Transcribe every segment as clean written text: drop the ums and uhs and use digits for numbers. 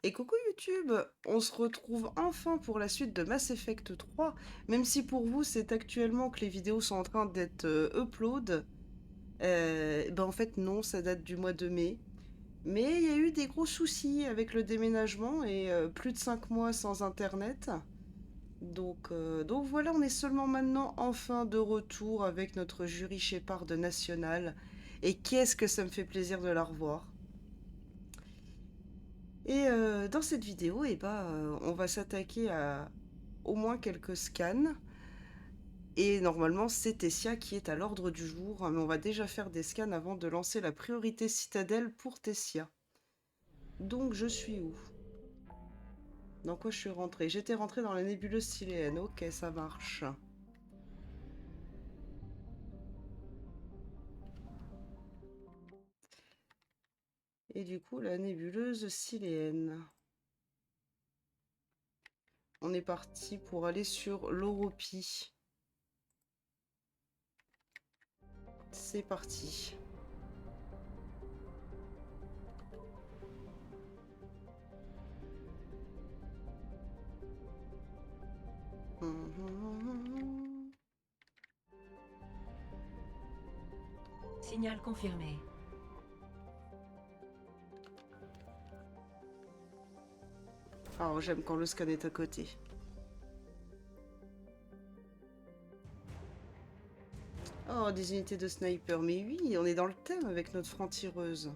Et coucou YouTube, on se retrouve enfin pour la suite de Mass Effect 3, même si pour vous c'est actuellement que les vidéos sont en train d'être upload, ben en fait non, ça date du mois de mai. Mais il y a eu des gros soucis avec le déménagement et plus de 5 mois sans internet. Donc voilà, on est seulement maintenant enfin de retour avec notre jury Shepard national. Et qu'est-ce que ça me fait plaisir de la revoir. Et dans cette vidéo, on va s'attaquer à au moins quelques scans. Et normalement, c'est Tessia qui est à l'ordre du jour. Mais on va déjà faire des scans avant de lancer la priorité citadelle pour Tessia. Donc, je suis où? Dans quoi je suis rentrée? J'étais rentrée dans la nébuleuse Siléenne. Ok, ça marche. Et du coup, la nébuleuse Siléenne. On est parti pour aller sur l'Europie. C'est parti. Signal confirmé. Oh, j'aime quand le scan est à côté. Oh, des unités de sniper. Mais oui, on est dans le thème avec notre franc-tireuse.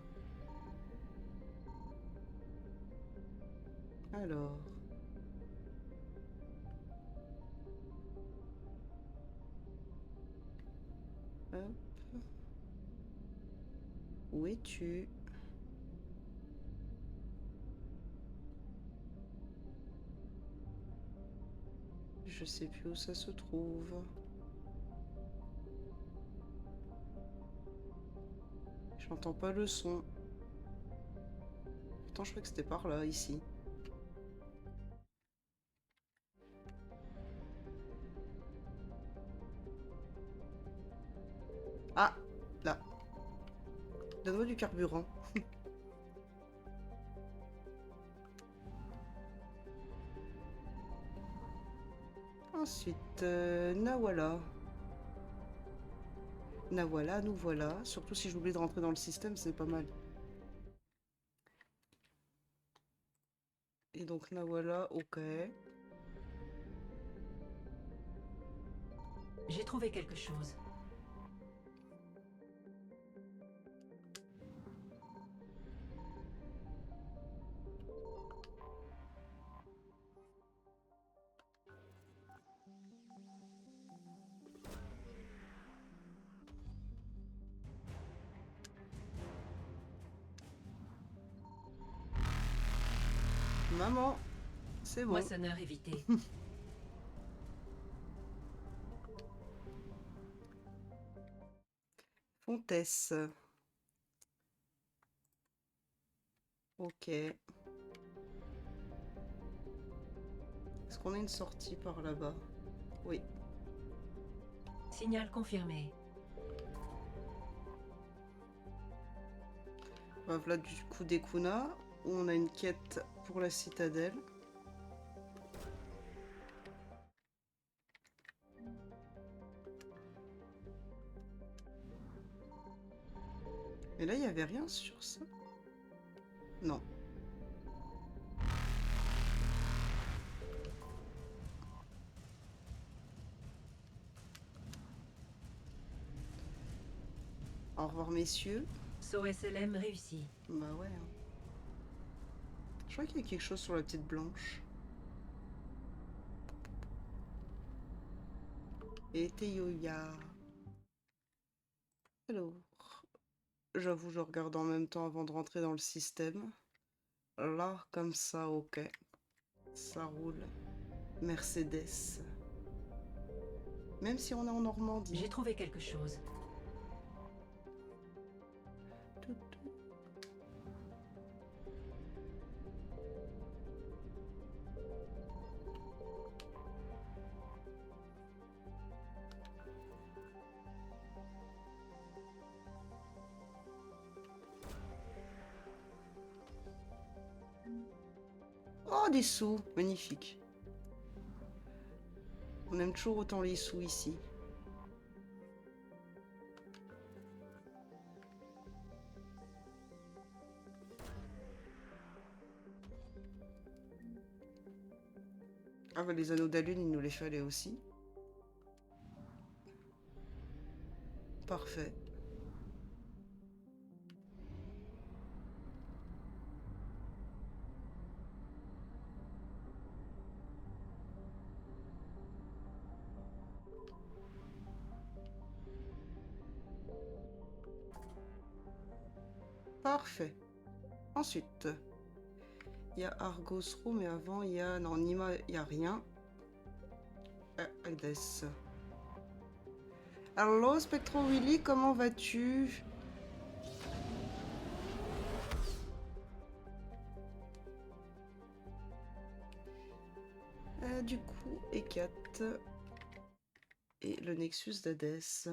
Alors. Hop. Où es-tu? Je sais plus où ça se trouve. J'entends pas le son. Pourtant, je crois que c'était par là, ici. Ah, là. Donne-moi du carburant. Ensuite, Nawala. Nawala, nous voilà. Surtout si j'oublie de rentrer dans le système, c'est pas mal. Et donc Nawala, ok. J'ai trouvé quelque chose. Maman, c'est bon. Moissonneur évité. Fontesse. Ok. Est-ce qu'on a une sortie par là-bas? Oui. Signal confirmé. Bah, voilà du coup des Kuna, où on a une quête pour la citadelle. Mais là, il n'y avait rien sur ça. Non. Au revoir, messieurs. Saut SLM réussi. Bah ouais, hein. Je crois qu'il y a quelque chose sur la petite blanche. Et Teioya. Alors, j'avoue, je regarde en même temps avant de rentrer dans le système. Là, comme ça, ok. Ça roule. Mercedes. Même si on est en Normandie. J'ai trouvé quelque chose. Tout, tout. Oh, des sous. Magnifique. On aime toujours autant les sous ici. Ah bah les anneaux d'alune, il nous les fallait aussi. Parfait. Parfait. Ensuite, il y a Argos Row, mais avant, il y a... Non, Nima, il n'y a rien. Hades. Allo, Spectro Willy, comment vas-tu? Du coup, Ekat et le Nexus d'Hadès.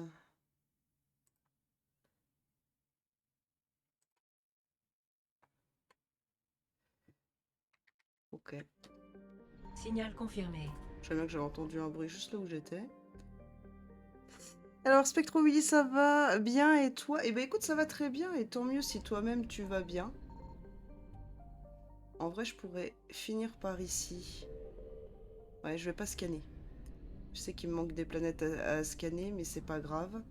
Ok. Signal confirmé. Je sais bien que j'avais entendu un bruit juste là où j'étais. Alors, Spectro Willy, ça va bien et toi? Eh ben écoute, ça va très bien et tant mieux si toi-même tu vas bien. En vrai, je pourrais finir par ici. Ouais, je vais pas scanner. Je sais qu'il me manque des planètes à scanner, mais c'est pas grave.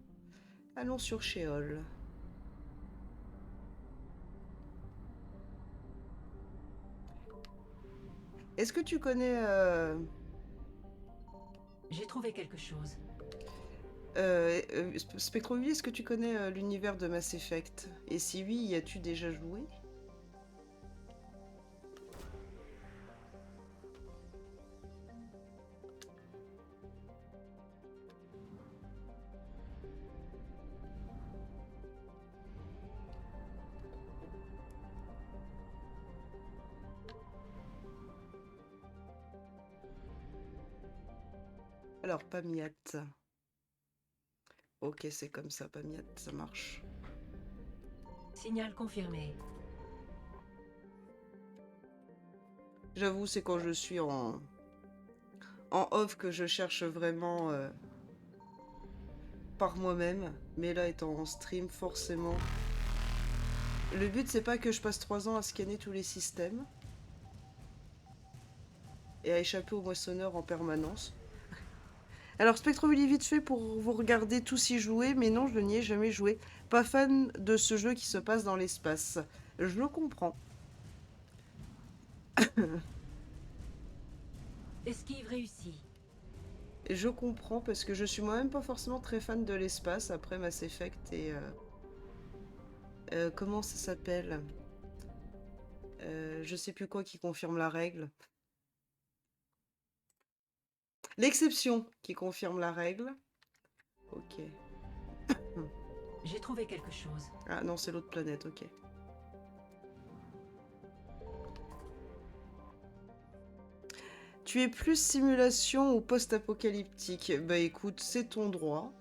Allons sur Sheol. Est-ce que tu connais... J'ai trouvé quelque chose. Spectro Willy, est-ce que tu connais l'univers de Mass Effect? Et si oui, y as-tu déjà joué? Alors, Pamiat. Ok, c'est comme ça, Pamiat, ça marche. Signal confirmé. J'avoue, c'est quand je suis en off que je cherche vraiment par moi-même. Mais là, étant en stream, forcément... Le but, c'est pas que je passe 3 ans à scanner tous les systèmes. Et à échapper aux moissonneurs en permanence. Alors, Spectroville vite fait pour vous regarder tous y jouer, mais non, je n'y ai jamais joué. Pas fan de ce jeu qui se passe dans l'espace. Je le comprends. Esquive réussie. Je comprends parce que je suis moi-même pas forcément très fan de l'espace après Mass Effect et... comment ça s'appelle? Je sais plus quoi qui confirme la règle. L'exception qui confirme la règle. Ok. J'ai trouvé quelque chose. Ah non, c'est l'autre planète, ok. Tu es plus simulation ou post-apocalyptique? Bah écoute, c'est ton droit.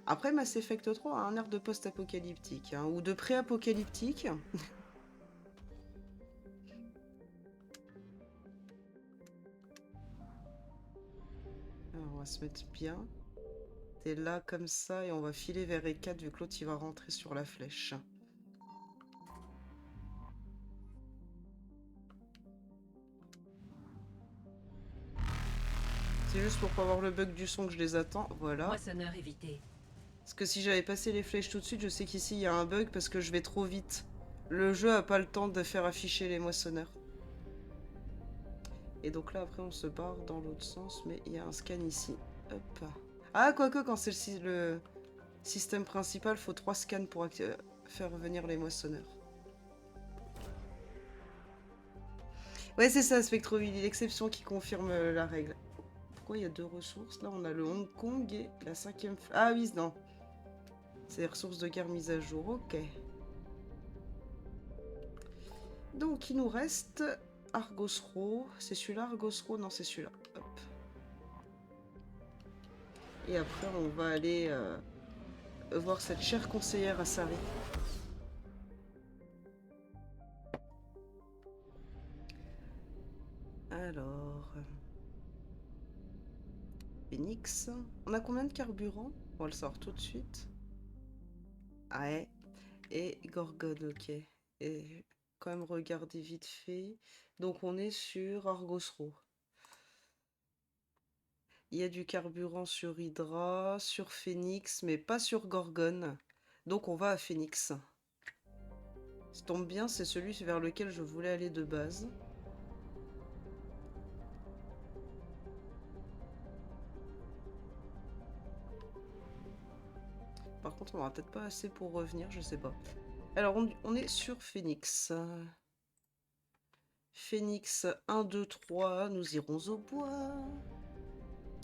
Après, Mass Effect 3 a un air de post-apocalyptique, hein, ou de pré-apocalyptique. Alors, on va se mettre bien. T'es là comme ça et on va filer vers E4 vu que l'autre il va rentrer sur la flèche. C'est juste pour pas avoir le bug du son que je les attends. Voilà. Moissonneur évité. Parce que si j'avais passé les flèches tout de suite, je sais qu'ici il y a un bug parce que je vais trop vite. Le jeu a pas le temps de faire afficher les moissonneurs. Et donc là après on se barre dans l'autre sens, mais il y a un scan ici. Hop. Ah quoique quand c'est le système principal, faut 3 scans pour faire venir les moissonneurs. Ouais c'est ça Spectroville, l'exception qui confirme la règle. Pourquoi il y a 2 ressources? Là on a le Hong Kong et la 5e... Ah oui non. C'est les ressources de guerre mises à jour, ok. Donc il nous reste Argos Row. C'est celui-là Argos Row? Non c'est celui-là. Hop. Et après on va aller voir cette chère conseillère à Sari. Alors... Phoenix. On a combien de carburant? On va le savoir tout de suite. Ah ouais. Et Gorgone, ok. Et quand même regarder vite fait. Donc on est sur Argosro. Il y a du carburant sur Hydra, sur Phoenix, mais pas sur Gorgone. Donc on va à Phoenix. Ça tombe bien, c'est celui vers lequel je voulais aller de base. Par contre, on aura peut-être pas assez pour revenir, je sais pas. Alors, on est sur Phoenix. Phoenix 1, 2, 3, nous irons au bois.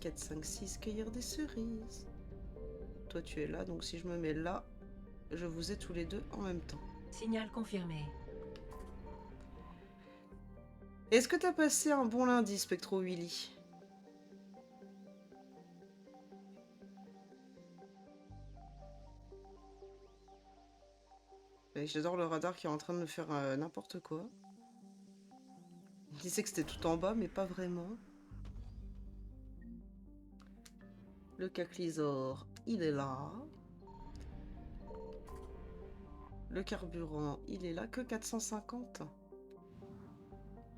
4, 5, 6, cueillir des cerises. Toi, tu es là, donc si je me mets là, je vous ai tous les deux en même temps. Signal confirmé. Est-ce que t'as passé un bon lundi, Spectro Willy? J'adore le radar qui est en train de me faire n'importe quoi. Il disait que c'était tout en bas, mais pas vraiment. Le caclysore, il est là. Le carburant, il est là. Que 450.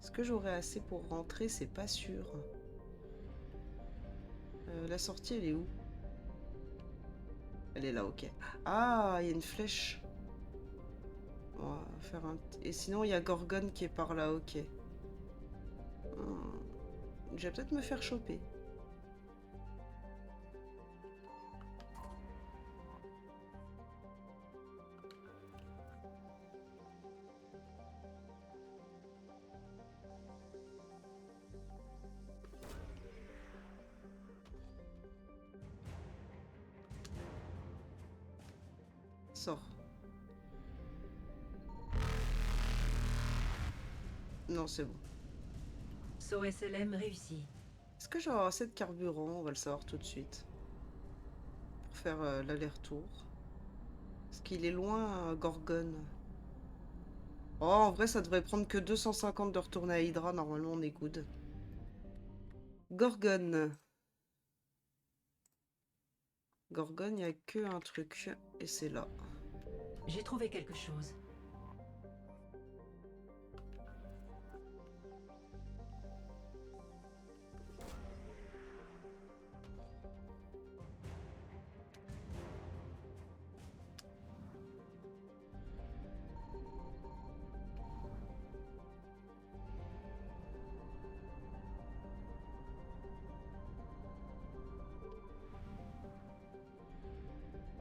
Est-ce que j'aurai assez pour rentrer? C'est pas sûr. La sortie, elle est où? Elle est là, ok. Ah, il y a une flèche. On va faire un... Et sinon, il y a Gorgone qui est par là, ok. Je vais peut-être me faire choper. Sors. Non, c'est bon. Saut SLM réussi. Est-ce que j'aurai assez de carburant? On va le savoir tout de suite. Pour faire l'aller-retour. Parce qu'il est loin, Gorgone. Oh, en vrai, ça devrait prendre que 250 de retourner à Hydra. Normalement, on est good. Gorgone. Gorgone, il n'y a que un truc. Et c'est là. J'ai trouvé quelque chose.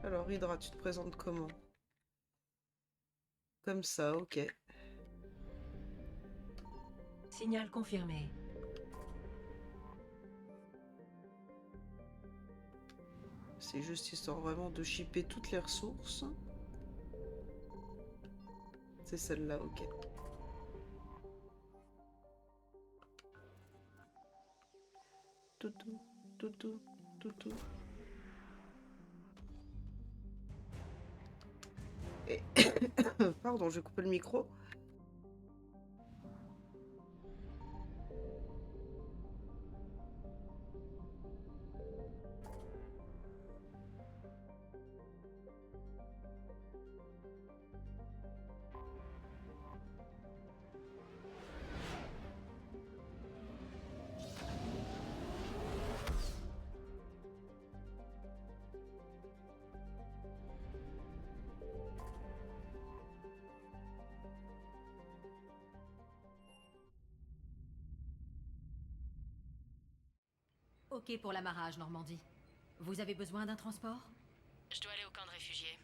Alors, Hydra, tu te présentes comment? Comme ça, ok. Signal confirmé. C'est juste histoire vraiment de shipper toutes les ressources. C'est celle-là, ok. Toutou, toutou, toutou. Et... Pardon, j'ai coupé le micro. Ok pour l'amarrage, Normandie. Vous avez besoin d'un transport? Je dois aller au camp de réfugiés.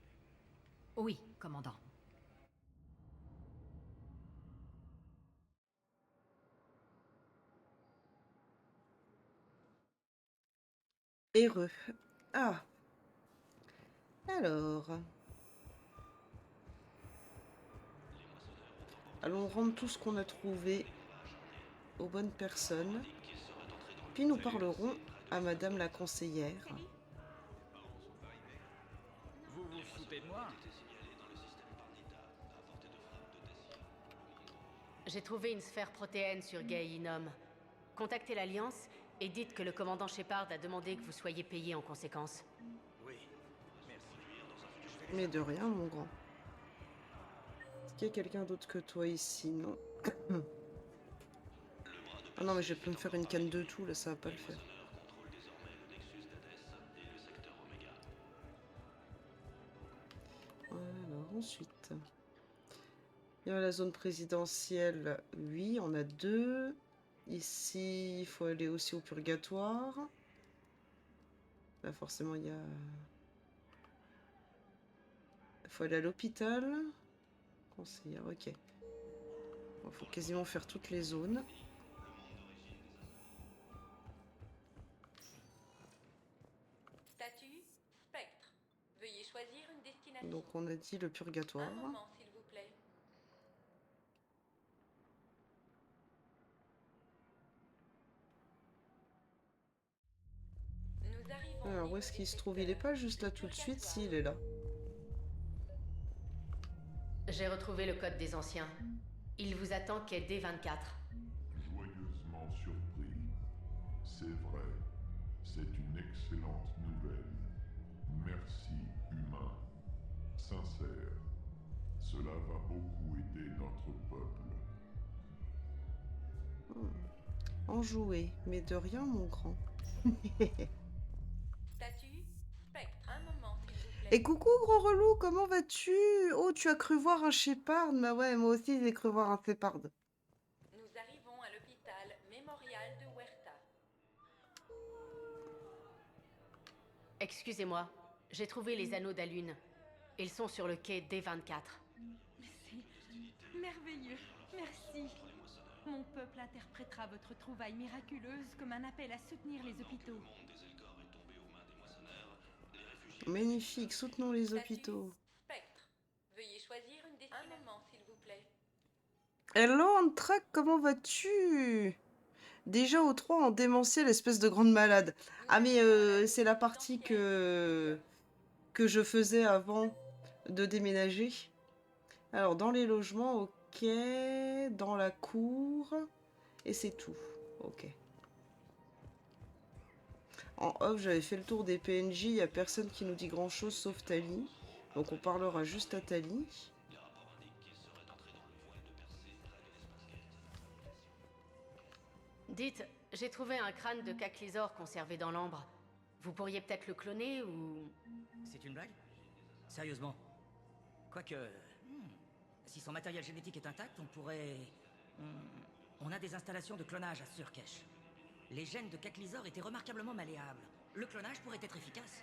Oui, commandant. Heureux. Ah. Alors. Allons rendre tout ce qu'on a trouvé aux bonnes personnes. Puis nous parlerons à Madame la conseillère. Vous vous foutez de moi? J'ai trouvé une sphère protéenne sur Gay Inom. Contactez l'Alliance et dites que le commandant Shepard a demandé que vous soyez payé en conséquence. Oui, merci. Mais de rien, mon grand. Est-ce qu'il y a quelqu'un d'autre que toi ici? Non. Ah non, mais je peux me faire une canne de tout, là, ça va pas le faire. Alors, ensuite... Il y a la zone présidentielle, oui, on a 2. Ici, il faut aller aussi au purgatoire. Là, forcément, il y a... Il faut aller à l'hôpital. Conseillère, ok. Il faut quasiment faire toutes les zones. Statut Spectre. Veuillez choisir une destination. Donc, on a dit le purgatoire. Un moment, s'il vous plaît. Nous arrivons au Alors, où niveau est-ce qu'il des se trouve? Il est pas juste là secteurs tout de suite, purgatoires. si, il est là. J'ai retrouvé le code des anciens. Il vous attend quai D24. Joyeusement surpris. C'est vrai. C'est une excellente nouvelle. Merci, humain. Sincère. Cela va beaucoup aider notre peuple. Enjoué, mais de rien, mon grand. Statut Spectre. Un moment, s'il vous plaît. Et coucou, gros relou, comment vas-tu? Oh, tu as cru voir un Shepard? Bah ouais, moi aussi, j'ai cru voir un Shepard. Nous arrivons à l'hôpital mémorial de Huerta. Excusez-moi, j'ai trouvé les anneaux d'Alune. Ils sont sur le quai D24. C'est merveilleux, merci. Mon peuple interprétera votre trouvaille miraculeuse comme un appel à soutenir les hôpitaux. Magnifique, soutenons les Statut hôpitaux. Spectre. Veuillez choisir une destination. Un moment, s'il vous plaît. Hello, Antrac, comment vas-tu? Déjà au 3 en démentiel, espèce de grande malade. Ah mais c'est la partie que je faisais avant de déménager. Alors dans les logements, ok. Dans la cour. Et c'est tout. Ok. En off, j'avais fait le tour des PNJ. Il n'y a personne qui nous dit grand chose sauf Tali. Donc on parlera juste à Tali. Dites, j'ai trouvé un crâne de Caclysor conservé dans l'ambre. Vous pourriez peut-être le cloner ou... C'est une blague? Sérieusement? Quoique... si son matériel génétique est intact, on pourrait... on a des installations de clonage à Surkesh. Les gènes de Caclysor étaient remarquablement malléables. Le clonage pourrait être efficace.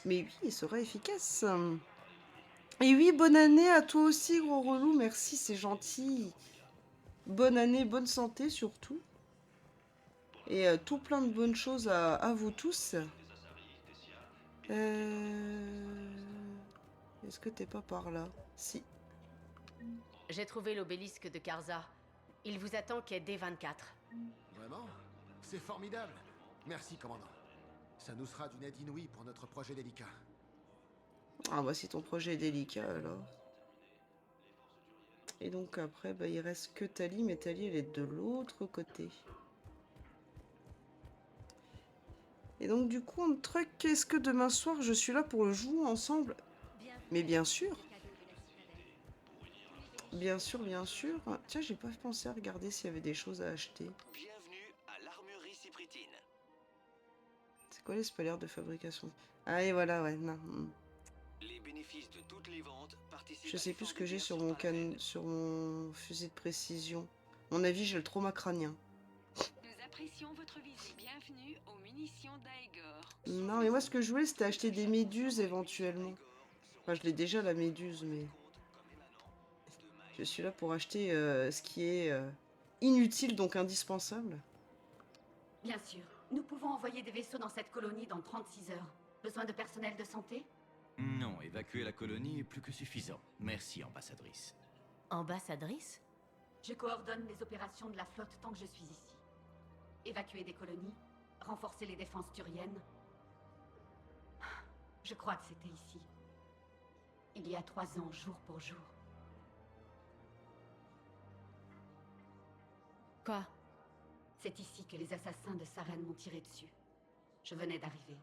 Mais oui, il sera efficace. Et oui, bonne année à toi aussi, gros relou. Merci, c'est gentil. Bonne année, bonne santé surtout. Et tout plein de bonnes choses à vous tous. Est-ce que t'es pas par là? Si. J'ai trouvé l'obélisque de Karza. Il vous attend quai D24. Vraiment? C'est formidable. Merci, commandant. Ça nous sera d'une aide inouïe pour notre projet délicat. Ah bah si ton projet est délicat alors. Et donc après, bah, il reste que Tali, mais Tali elle est de l'autre côté. Et donc du coup, on truc, est-ce que demain soir je suis là pour le jouer ensemble? Mais bien sûr. Bien sûr, bien sûr. Tiens, j'ai pas pensé à regarder s'il y avait des choses à acheter. Bienvenue à l'armurerie Cypritine. C'est quoi les spoilers de fabrication? Ah et voilà, ouais, non. Les bénéfices de toutes les ventes participent Je à sais plus ce que j'ai sur l'effort mon d'exercice sur mon fusil de précision. À mon avis, j'ai le trauma crânien. Nous apprécions votre visite. Bienvenue aux munitions d'Aegor. Non, mais moi ce que je voulais, c'était acheter des méduses éventuellement. Enfin, je l'ai déjà la méduse, mais je suis là pour acheter ce qui est inutile, donc indispensable. Bien sûr. Nous pouvons envoyer des vaisseaux dans cette colonie dans 36 heures. Besoin de personnel de santé? Non, évacuer la colonie est plus que suffisant. Merci, ambassadrice. Ambassadrice? Je coordonne les opérations de la flotte tant que je suis ici. Évacuer des colonies, renforcer les défenses turiennes. Je crois que c'était ici. Il y a 3 ans, jour pour jour. Quoi? C'est ici que les assassins de Saren m'ont tiré dessus. Je venais d'arriver.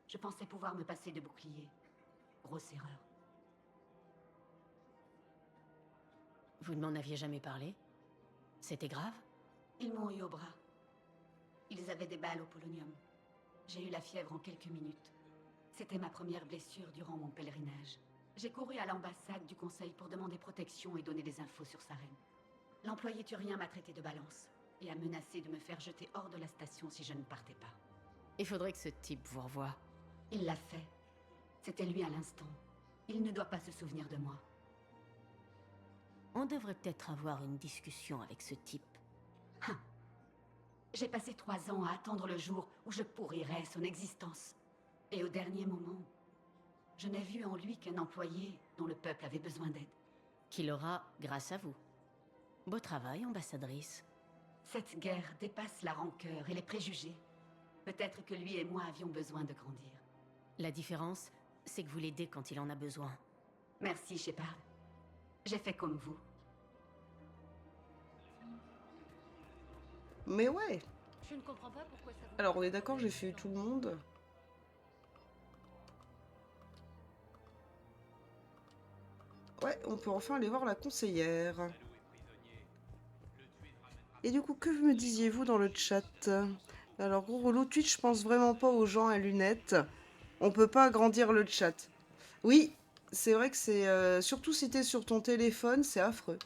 Je pensais pouvoir me passer de bouclier. Grosse erreur. Vous ne m'en aviez jamais parlé? C'était grave? Ils m'ont eu au bras. Ils avaient des balles au polonium. J'ai eu la fièvre en quelques minutes. C'était ma première blessure durant mon pèlerinage. J'ai couru à l'ambassade du Conseil pour demander protection et donner des infos sur Saren. L'employé turien m'a traité de balance et a menacé de me faire jeter hors de la station si je ne partais pas. Il faudrait que ce type vous revoie. Il l'a fait. C'était lui à l'instant. Il ne doit pas se souvenir de moi. On devrait peut-être avoir une discussion avec ce type. J'ai passé 3 ans à attendre le jour où je pourrirais son existence. Et au dernier moment, je n'ai vu en lui qu'un employé dont le peuple avait besoin d'aide. Qu'il aura grâce à vous. Beau travail, ambassadrice. Cette guerre dépasse la rancœur et les préjugés. Peut-être que lui et moi avions besoin de grandir. La différence, c'est que vous l'aidez quand il en a besoin. Merci, Shepard. J'ai fait comme vous. Mais ouais. Je ne comprends pas pourquoi ça vous... Alors, on est d'accord, j'ai fait tout le monde. Ouais, on peut enfin aller voir la conseillère. Et du coup, que me disiez-vous dans le chat? Alors, gros relou, Twitch, je pense vraiment pas aux gens à lunettes. On peut pas agrandir le chat. Oui, c'est vrai que c'est... surtout si t'es sur ton téléphone, c'est affreux.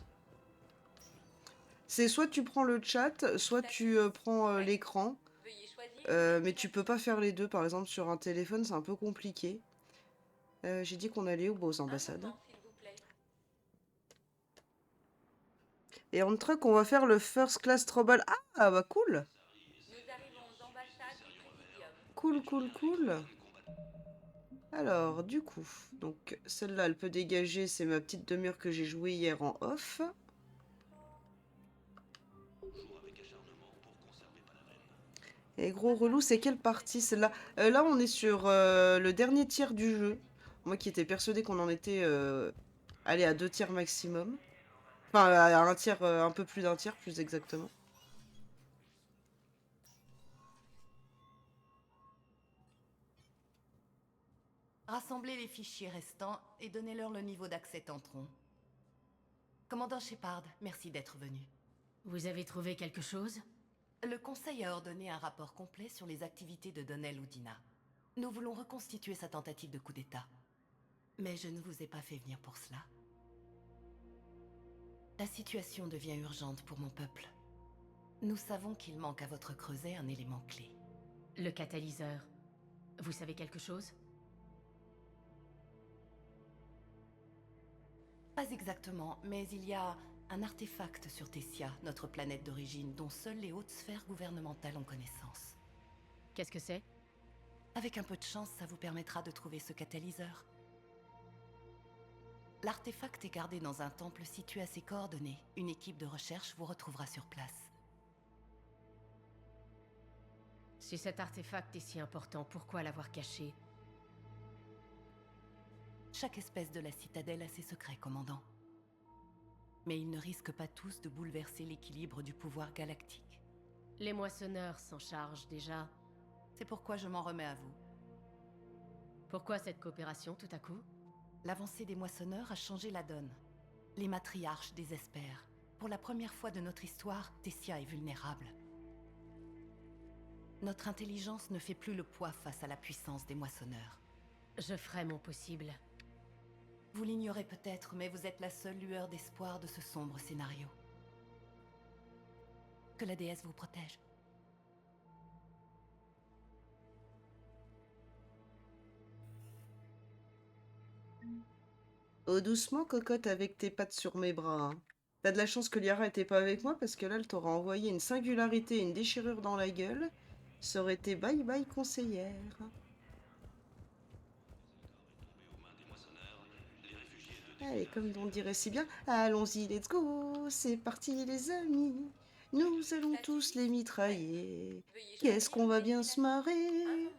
C'est soit tu prends le chat, soit tu prends l'écran. Mais tu peux pas faire les deux. Par exemple, sur un téléphone, c'est un peu compliqué. J'ai dit qu'on allait aux ambassades. Et en truc, on va faire le First Class Trouble. Ah, bah cool. Cool, cool, cool. Alors, du coup, donc celle-là, elle peut dégager. C'est ma petite demi-heure que j'ai jouée hier en off. Et gros relou, c'est quelle partie celle-là? Là, on est sur le dernier tiers du jeu. Moi qui étais persuadée qu'on en était allé à 2 tiers maximum. Enfin, à un tiers, un peu plus d'un tiers, plus exactement. Rassemblez les fichiers restants et donnez-leur le niveau d'accès Tantron. Commandant Shepard, merci d'être venu. Vous avez trouvé quelque chose? Le Conseil a ordonné un rapport complet sur les activités de Donnell Udina. Nous voulons reconstituer sa tentative de coup d'État. Mais je ne vous ai pas fait venir pour cela. La situation devient urgente pour mon peuple. Nous savons qu'il manque à votre creuset un élément clé. Le catalyseur. Vous savez quelque chose? Pas exactement, mais il y a un artefact sur Tessia, notre planète d'origine, dont seules les hautes sphères gouvernementales ont connaissance. Qu'est-ce que c'est? Avec un peu de chance, ça vous permettra de trouver ce catalyseur. L'artefact est gardé dans un temple situé à ses coordonnées. Une équipe de recherche vous retrouvera sur place. Si cet artefact est si important, pourquoi l'avoir caché? Chaque espèce de la citadelle a ses secrets, commandant. Mais ils ne risquent pas tous de bouleverser l'équilibre du pouvoir galactique. Les moissonneurs s'en chargent déjà. C'est pourquoi je m'en remets à vous. Pourquoi cette coopération tout à coup? L'avancée des moissonneurs a changé la donne. Les matriarches désespèrent. Pour la première fois de notre histoire, Tessia est vulnérable. Notre intelligence ne fait plus le poids face à la puissance des moissonneurs. Je ferai mon possible. Vous l'ignorez peut-être, mais vous êtes la seule lueur d'espoir de ce sombre scénario. Que la déesse vous protège. Oh, doucement, cocotte, avec tes pattes sur mes bras. Hein. T'as de la chance que Liara était pas avec moi, parce que là, elle t'aura envoyé une singularité et une déchirure dans la gueule. Ça aurait été bye bye, conseillère. Allez, comme on dirait si bien, allons-y, let's go, c'est parti les amis. Nous allons tous les mitrailler. Qu'est-ce qu'on va bien se marrer.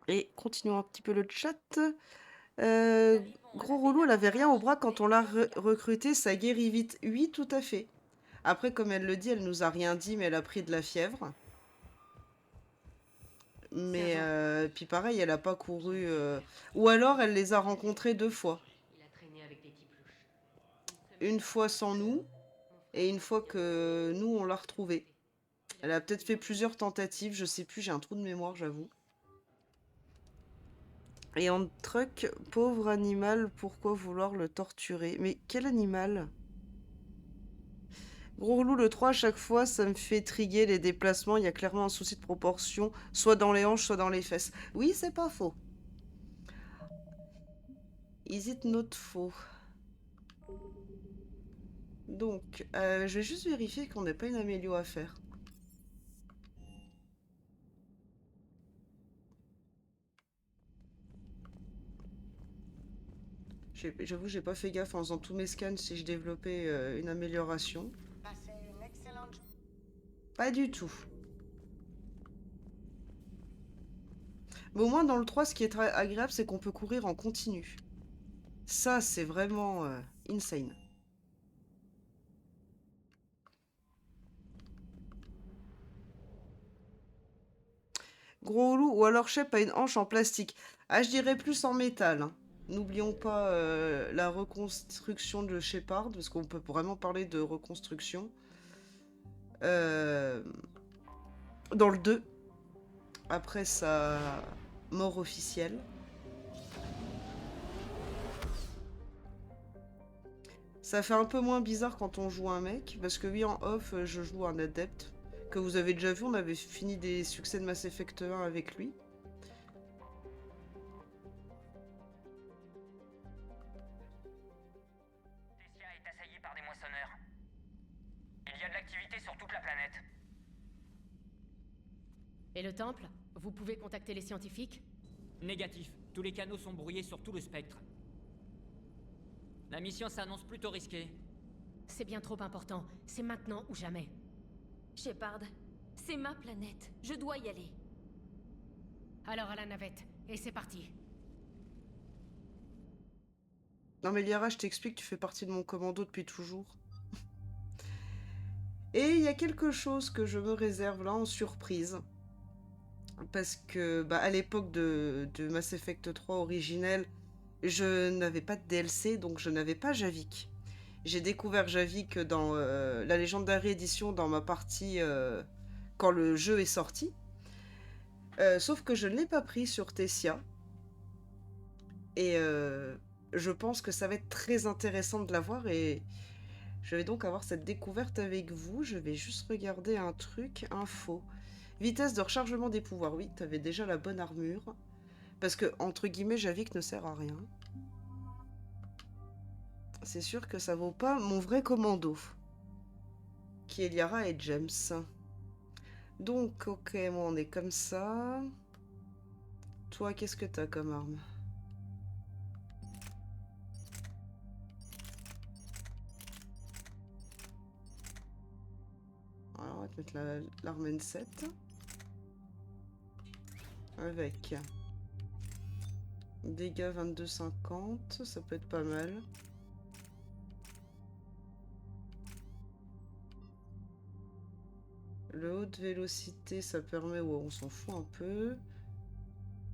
Et continuons un petit peu le chat. Gros relou, elle avait rien au bras quand on l'a recruté, ça guérit vite. Oui, tout à fait. Après, comme elle le dit, elle nous a rien dit, mais elle a pris de la fièvre. Mais puis pareil, elle a pas couru. Ou alors, elle les a rencontrés 2 fois. Il a traîné avec des types louches. Une fois sans nous, et une fois que nous, on l'a retrouvée. Elle a peut-être fait plusieurs tentatives, je sais plus, j'ai un trou de mémoire, j'avoue. Et en truc, pauvre animal, pourquoi vouloir le torturer? Mais quel animal? Gros loup, le 3, à chaque fois, ça me fait triguer les déplacements. Il y a clairement un souci de proportion, soit dans les hanches, soit dans les fesses. Oui, c'est pas faux. Is it not faux? Donc, je vais juste vérifier qu'on n'ait pas une amélio à faire. J'avoue, j'ai pas fait gaffe en faisant tous mes scans si je développais une amélioration. Pas du tout. Mais au moins dans le 3, ce qui est très agréable, c'est qu'on peut courir en continu. Ça, c'est vraiment insane. Gros loup, ou alors Shep a une hanche en plastique. Ah, je dirais plus en métal, hein. N'oublions pas la reconstruction de Shepard, parce qu'on peut vraiment parler de reconstruction. Dans le 2, après sa mort officielle. Ça fait un peu moins bizarre quand on joue un mec, parce que oui, en off, je joue un adepte, que vous avez déjà vu, on avait fini des succès de Mass Effect 1 avec lui. Tessia est assaillie par des moissonneurs. Il y a de l'activité sur toute la planète. Et le temple? Vous pouvez contacter les scientifiques? Négatif. Tous les canaux sont brouillés sur tout le spectre. La mission s'annonce plutôt risquée. C'est bien trop important. C'est maintenant ou jamais. Shepard, c'est ma planète. Je dois y aller. Alors à la navette. Et c'est parti. Non mais Liara, je t'explique, tu fais partie de mon commando depuis toujours. Et il y a quelque chose que je me réserve là en surprise. Parce que à l'époque de Mass Effect 3 originel, je n'avais pas de DLC, donc je n'avais pas Javik. J'ai découvert Javik dans la Légendaire Edition dans ma partie quand le jeu est sorti. Sauf que je ne l'ai pas pris sur Tessia. Et je pense que ça va être très intéressant de l'avoir et je vais donc avoir cette découverte avec vous. Je vais juste regarder un truc, info. Vitesse de rechargement des pouvoirs. Oui, t'avais déjà la bonne armure. Parce que, entre guillemets, Javik ne sert à rien. C'est sûr que ça vaut pas mon vrai commando. Qui est Liara et James. Donc, ok, moi on est comme ça. Toi, qu'est-ce que t'as comme arme? Alors, on va te mettre l'arme N7. Avec dégâts 22,50, ça peut être pas mal. Le haute vélocité, ça permet... Ouais, on s'en fout un peu.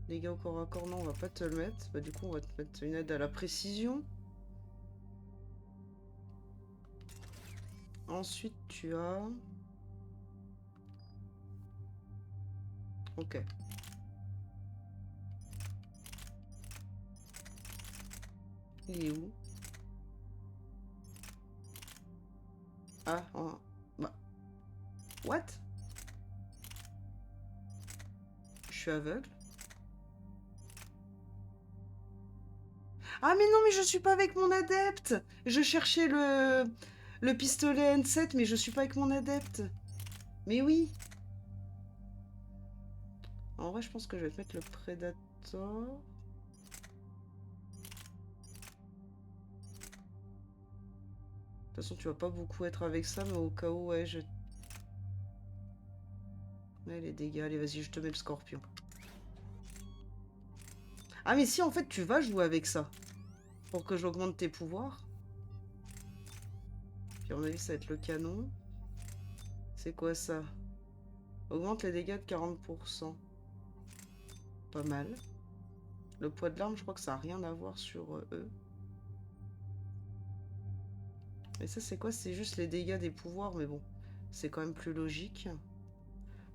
Dégâts au corps à corps, non, on va pas te le mettre. Du coup, on va te mettre une aide à la précision. Ensuite, tu as... Ok. Il est où? Ah, bah... What? Je suis aveugle? Ah mais non, mais je suis pas avec mon adepte! Je cherchais le pistolet N7, mais je suis pas avec mon adepte. Mais oui! En vrai, je pense que je vais te mettre le Predator. De toute façon, tu vas pas beaucoup être avec ça, mais au cas où, ouais, je... Ouais, les dégâts, allez, vas-y, je te mets le Scorpion. Ah, mais si, en fait, tu vas jouer avec ça. Pour que j'augmente tes pouvoirs. Puis à mon avis, ça va être le canon. C'est quoi ça? Augmente les dégâts de 40%. Pas mal. Le poids de l'arme, je crois que ça n'a rien à voir sur eux. Et ça, c'est quoi? C'est juste les dégâts des pouvoirs, mais bon, c'est quand même plus logique.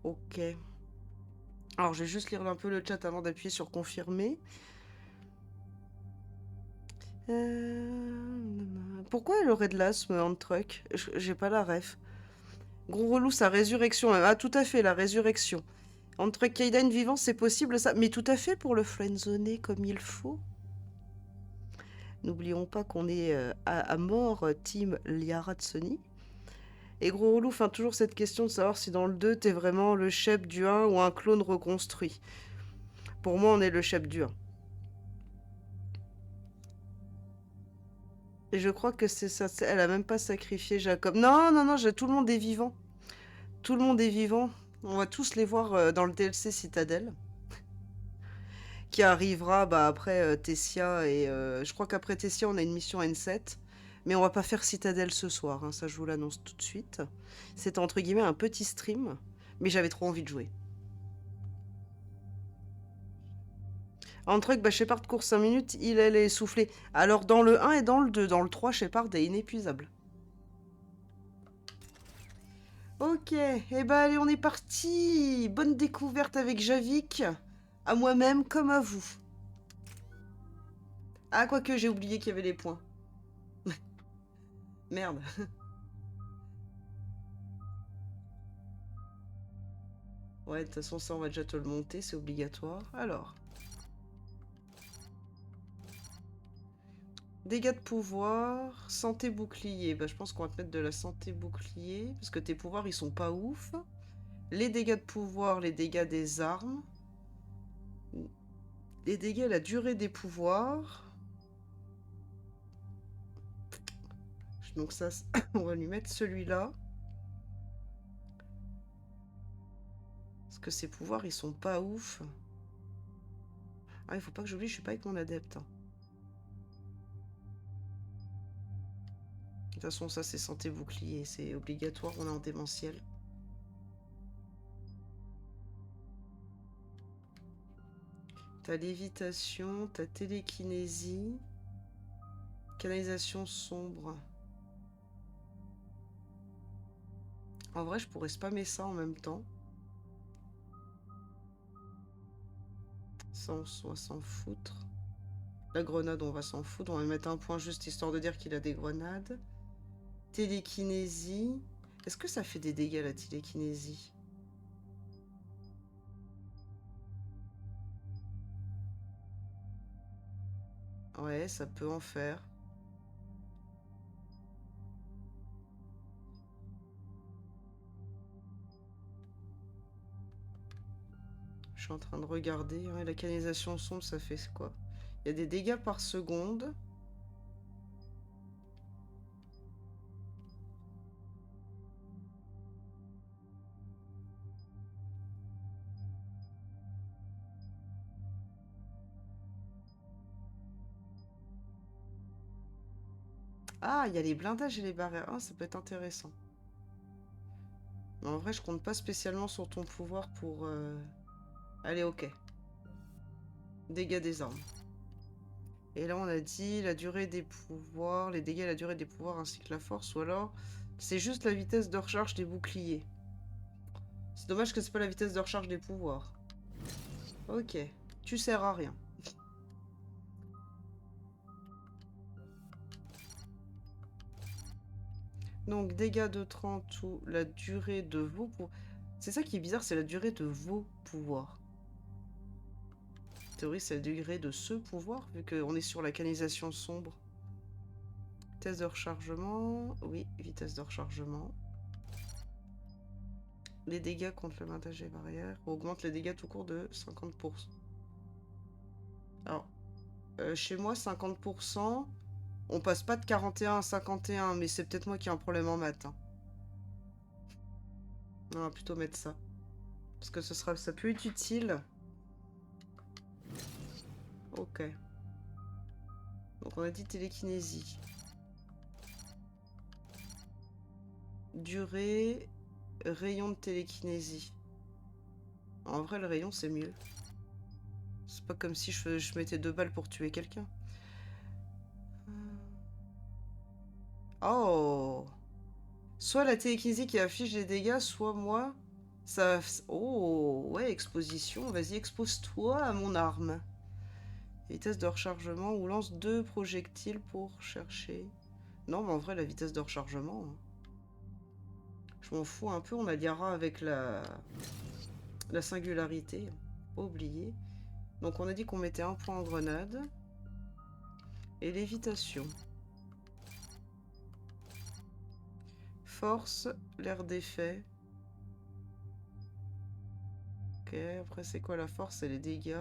Ok. Alors, je vais juste lire un peu le chat avant d'appuyer sur confirmer. Pourquoi elle aurait de l'asthme en truck? J'ai pas la ref. Gros relou, sa résurrection. Ah, tout à fait, la résurrection. Entre Kaiden vivant, c'est possible ça. Mais tout à fait pour le friendzoner comme il faut. N'oublions pas qu'on est à mort team Liara Tsoni. Et gros relou, enfin toujours cette question de savoir si dans le 2, t'es vraiment le chef du 1 ou un clone reconstruit. Pour moi, on est le chef du 1. Et je crois que c'est ça. Elle a même pas sacrifié Jacob. Non, non, non, tout le monde est vivant. Tout le monde est vivant. On va tous les voir dans le DLC Citadel. Qui arrivera après Tessia. Et je crois qu'après Tessia, on a une mission N7. Mais on va pas faire Citadel ce soir. Hein, ça, je vous l'annonce tout de suite. C'est entre guillemets un petit stream. Mais j'avais trop envie de jouer. En truc, Shepard court 5 minutes, il est essoufflé. Alors dans le 1 et dans le 2, dans le 3, Shepard est inépuisable. Ok, et bah allez, on est parti. Bonne découverte avec Javik. À moi-même comme à vous. Ah, quoique, j'ai oublié qu'il y avait les points. Merde. Ouais, de toute façon, ça, on va déjà te le monter, c'est obligatoire. Alors... Dégâts de pouvoir, santé bouclier. Bah, je pense qu'on va te mettre de la santé bouclier. Parce que tes pouvoirs, ils sont pas ouf. Les dégâts de pouvoir, les dégâts des armes. Les dégâts, la durée des pouvoirs. Donc ça, on va lui mettre celui-là. Parce que ses pouvoirs, ils sont pas ouf. Ah, il faut pas que j'oublie, je suis pas avec mon adepte. Hein. De toute façon, ça, c'est santé bouclier. C'est obligatoire, on est en démentiel. T'as lévitation, t'as télékinésie, canalisation sombre. En vrai, je pourrais spammer ça en même temps. Ça, on va s'en foutre. La grenade, on va s'en foutre. On va mettre un point juste histoire de dire qu'il a des grenades. Télékinésie. Est-ce que ça fait des dégâts, la télékinésie? Ouais, ça peut en faire. Je suis en train de regarder. Ouais, la canalisation sombre, ça fait quoi? Il y a des dégâts par seconde. Ah, il y a les blindages et les barrières. Ah, ça peut être intéressant. Mais en vrai, je compte pas spécialement sur ton pouvoir pour... Allez, ok. Dégâts des armes. Et là, on a dit la durée des pouvoirs, les dégâts, la durée des pouvoirs ainsi que la force, ou alors c'est juste la vitesse de recharge des boucliers. C'est dommage que c'est pas la vitesse de recharge des pouvoirs. Ok. Tu sers à rien. Donc, dégâts de 30 ou la durée de vos pouvoirs. C'est ça qui est bizarre, c'est la durée de vos pouvoirs. En théorie, c'est la durée de ce pouvoir, vu qu'on est sur la canalisation sombre. Vitesse de rechargement. Oui, vitesse de rechargement. Les dégâts contre le blindage et barrières. Augmente les dégâts tout court de 50%. Alors, chez moi, 50%. On passe pas de 41 à 51, mais c'est peut-être moi qui ai un problème en maths. Hein. On va plutôt mettre ça. Parce que ça peut être utile. Ok. Donc on a dit télékinésie. Durée, rayon de télékinésie. En vrai, le rayon, c'est mieux. C'est pas comme si je mettais 2 balles pour tuer quelqu'un. Oh! Soit la télékinésie qui affiche les dégâts, soit moi. Ça... Oh, ouais, exposition. Vas-y, expose-toi à mon arme. Vitesse de rechargement ou lance 2 projectiles pour chercher. Non, mais en vrai, la vitesse de rechargement... hein. Je m'en fous un peu, on a Liara avec la singularité. Pas oublier. Donc on a dit qu'on mettait 1 point en grenade. Et lévitation. Force, l'air d'effet. Ok, après c'est quoi la force et les dégâts?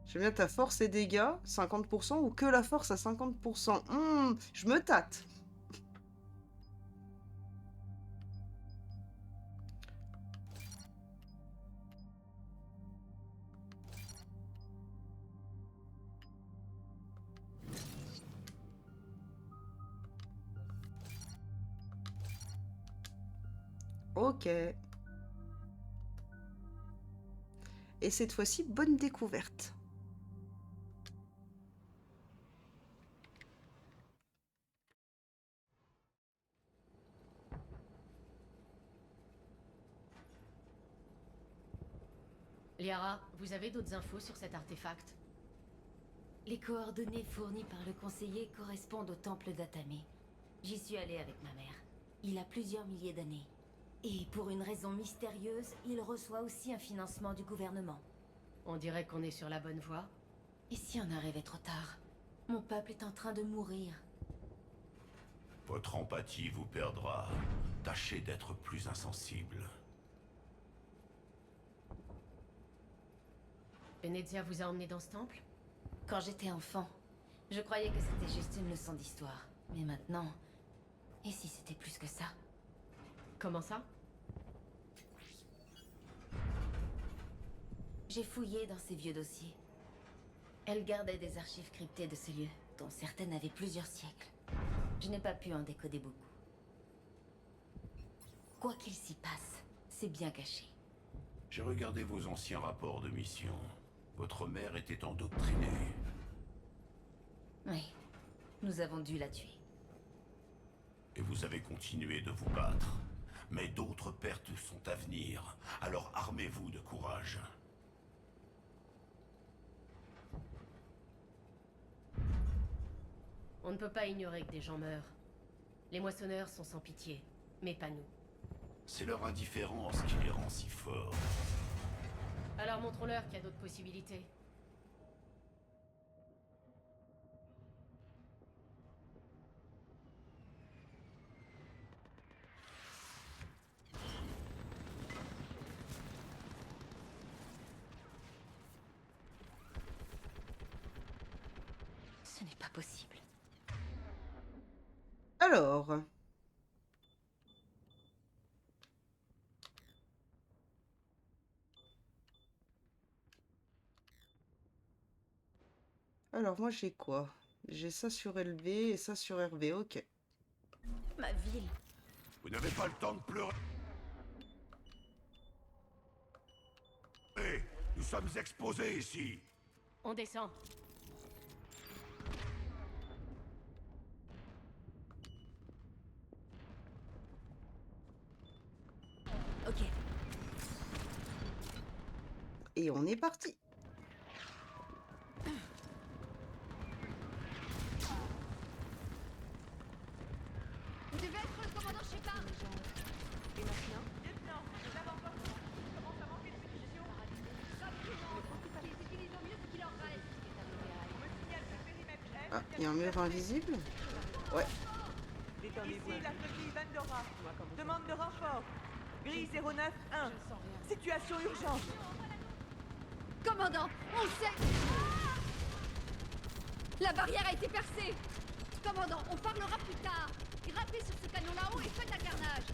J'aime bien ta force et dégâts, 50% ou que la force à 50%. Je me tâte. Ok. Et cette fois-ci, bonne découverte. Liara, vous avez d'autres infos sur cet artefact? Les coordonnées fournies par le conseiller correspondent au temple d'Atamé. J'y suis allée avec ma mère. Il a plusieurs milliers d'années. Et pour une raison mystérieuse, il reçoit aussi un financement du gouvernement. On dirait qu'on est sur la bonne voie. Et si on arrivait trop tard? Mon peuple est en train de mourir. Votre empathie vous perdra. Tâchez d'être plus insensible. Venezia vous a emmené dans ce temple? Quand j'étais enfant, je croyais que c'était juste une leçon d'histoire. Mais maintenant... Et si c'était plus que ça? Comment ça? J'ai fouillé dans ces vieux dossiers. Elle gardait des archives cryptées de ce lieu, dont certaines avaient plusieurs siècles. Je n'ai pas pu en décoder beaucoup. Quoi qu'il s'y passe, c'est bien caché. J'ai regardé vos anciens rapports de mission. Votre mère était endoctrinée. Oui, nous avons dû la tuer. Et vous avez continué de vous battre. Mais d'autres pertes sont à venir. Alors armez-vous de courage. On ne peut pas ignorer que des gens meurent. Les moissonneurs sont sans pitié, mais pas nous. C'est leur indifférence qui les rend si forts. Alors montrons-leur qu'il y a d'autres possibilités. Ce n'est pas possible. Alors... Alors moi j'ai quoi? J'ai ça sur LV et ça sur RV, ok. Ma ville. Vous n'avez pas le temps de pleurer. Hé, nous sommes exposés ici. On descend. Ok. Et on est parti. Vous devez être le commandant Shepard. Et maintenant? Lieutenant, nous avons encore commence à manquer de munitions. Ils utilisent au mieux ce qu'il leur reste. On me signale ce périmètre F. Ah, il y a un mur invisible? Ouais. Ici la flottille Vandora. Demande de renfort. Grille 09-1. Situation urgente. Commandant, on sait... La barrière a été percée. Commandant, on parlera plus tard. Grimpez sur ce canon là-haut et faites un carnage.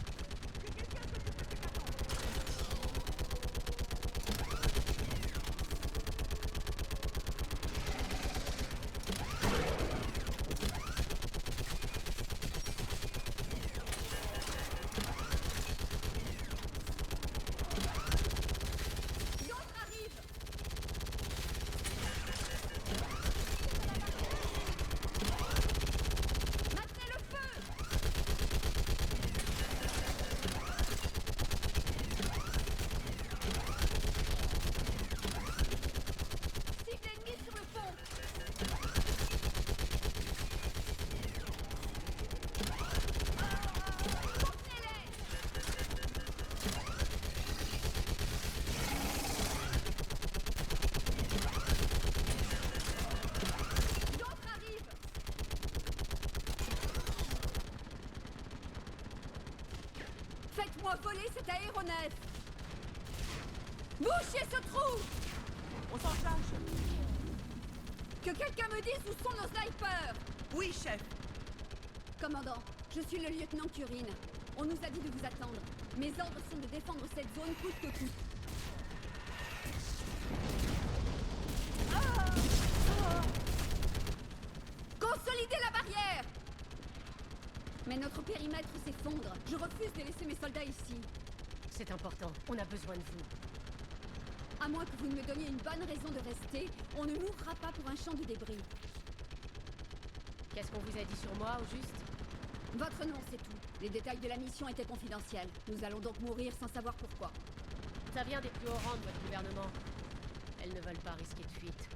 Faites-moi voler cet aéronef. Bouchez ce trou. On s'en charge. Que quelqu'un me dise où sont nos snipers. Oui, chef. Commandant, je suis le lieutenant Curine. On nous a dit de vous attendre. Mes ordres sont de défendre cette zone coûte que coûte. Consolidez la barrière. Mais notre périmètre s'effondre. Je refuse de laisser mes soldats ici. C'est important, on a besoin de vous. À moins que vous ne me donniez une bonne raison de rester, on ne mourra pas pour un champ de débris. Qu'est-ce qu'on vous a dit sur moi, au juste? Votre nom, c'est tout. Les détails de la mission étaient confidentiels. Nous allons donc mourir sans savoir pourquoi. Ça vient des plus hauts rangs de votre gouvernement. Elles ne veulent pas risquer de fuite.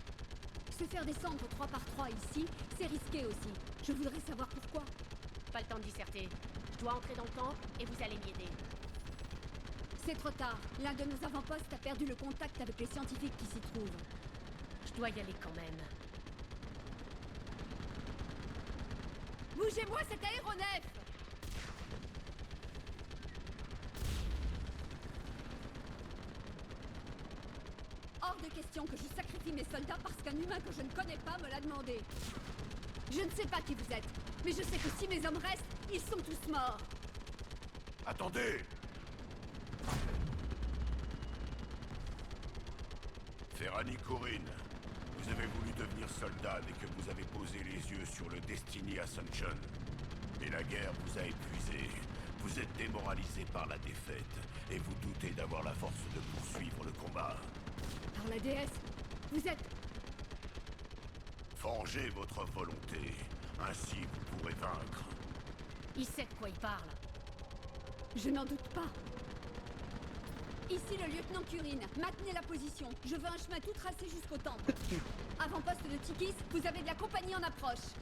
Se faire descendre 3 par 3 ici, c'est risqué aussi. Je voudrais savoir pourquoi. Pas le temps de disserter. Je dois entrer dans le camp et vous allez m'y aider. C'est trop tard. L'un de nos avant-postes a perdu le contact avec les scientifiques qui s'y trouvent. Je dois y aller quand même. Bougez-moi cet aéronef! Hors de question que je sacrifie mes soldats parce qu'un humain que je ne connais pas me l'a demandé. Je ne sais pas qui vous êtes, mais je sais que si mes hommes restent, ils sont tous morts. Attendez! Ferrani Corinne, vous avez voulu devenir soldat dès que vous avez posé les yeux sur le Destiny Ascension. Mais la guerre vous a épuisé. Vous êtes démoralisé par la défaite et vous doutez d'avoir la force de poursuivre le combat. Par la déesse, vous êtes... Forgez votre volonté, ainsi vous pourrez vaincre. Il sait de quoi il parle. Je n'en doute pas. Ici le lieutenant Curine. Maintenez la position. Je veux un chemin tout tracé jusqu'au temple. Avant-poste de Tikis, vous avez de la compagnie en approche.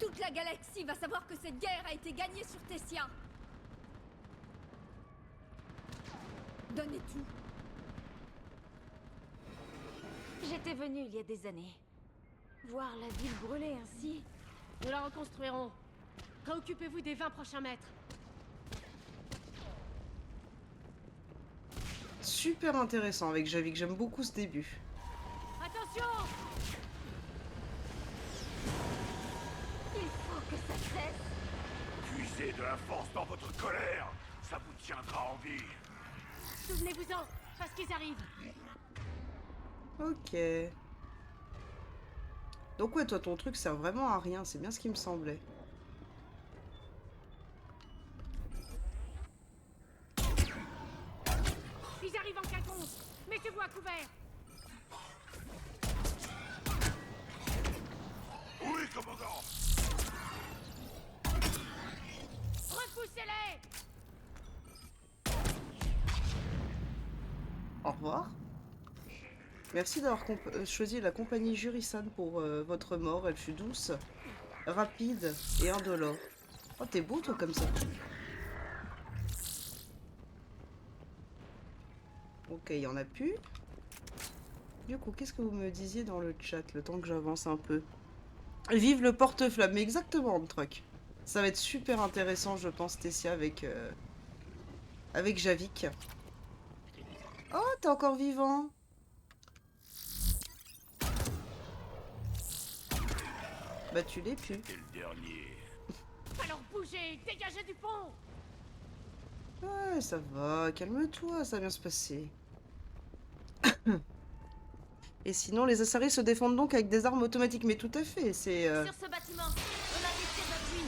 Toute la galaxie va savoir que cette guerre a été gagnée sur Tessia. Donnez tout. J'étais venue il y a des années. Voir la ville brûler ainsi... Nous la reconstruirons. Préoccupez-vous des 20 prochains mètres. Super intéressant avec Javik, j'aime beaucoup ce début. Attention! Il faut que ça cesse. Puisez de la force dans votre colère, ça vous tiendra en vie. Souvenez-vous-en, parce qu'ils arrivent. Ok. Donc ouais, toi ton truc sert vraiment à rien, c'est bien ce qui me semblait. Ils arrivent en quinconce. Mettez-vous à couvert. Oui, commandant. Repoussez-les. Au revoir. Merci d'avoir choisi la compagnie Jurisan pour votre mort. Elle fut douce, rapide et indolore. Oh, t'es beau toi comme ça. Ok, il y en a plus. Du coup, qu'est-ce que vous me disiez dans le chat, le temps que j'avance un peu? Vive le porte-flamme, mais exactement, le truc. Ça va être super intéressant, je pense, Tessia, avec Javik. Oh, t'es encore vivant. Bah, tu l'es plus. C'est le dernier. Alors bougez, dégagez du pont. Ouais, ça va, calme-toi, ça va bien se passer. Et sinon, les Assaris se défendent donc avec des armes automatiques, mais tout à fait, c'est... Sur ce bâtiment, on a des tirs d'appui.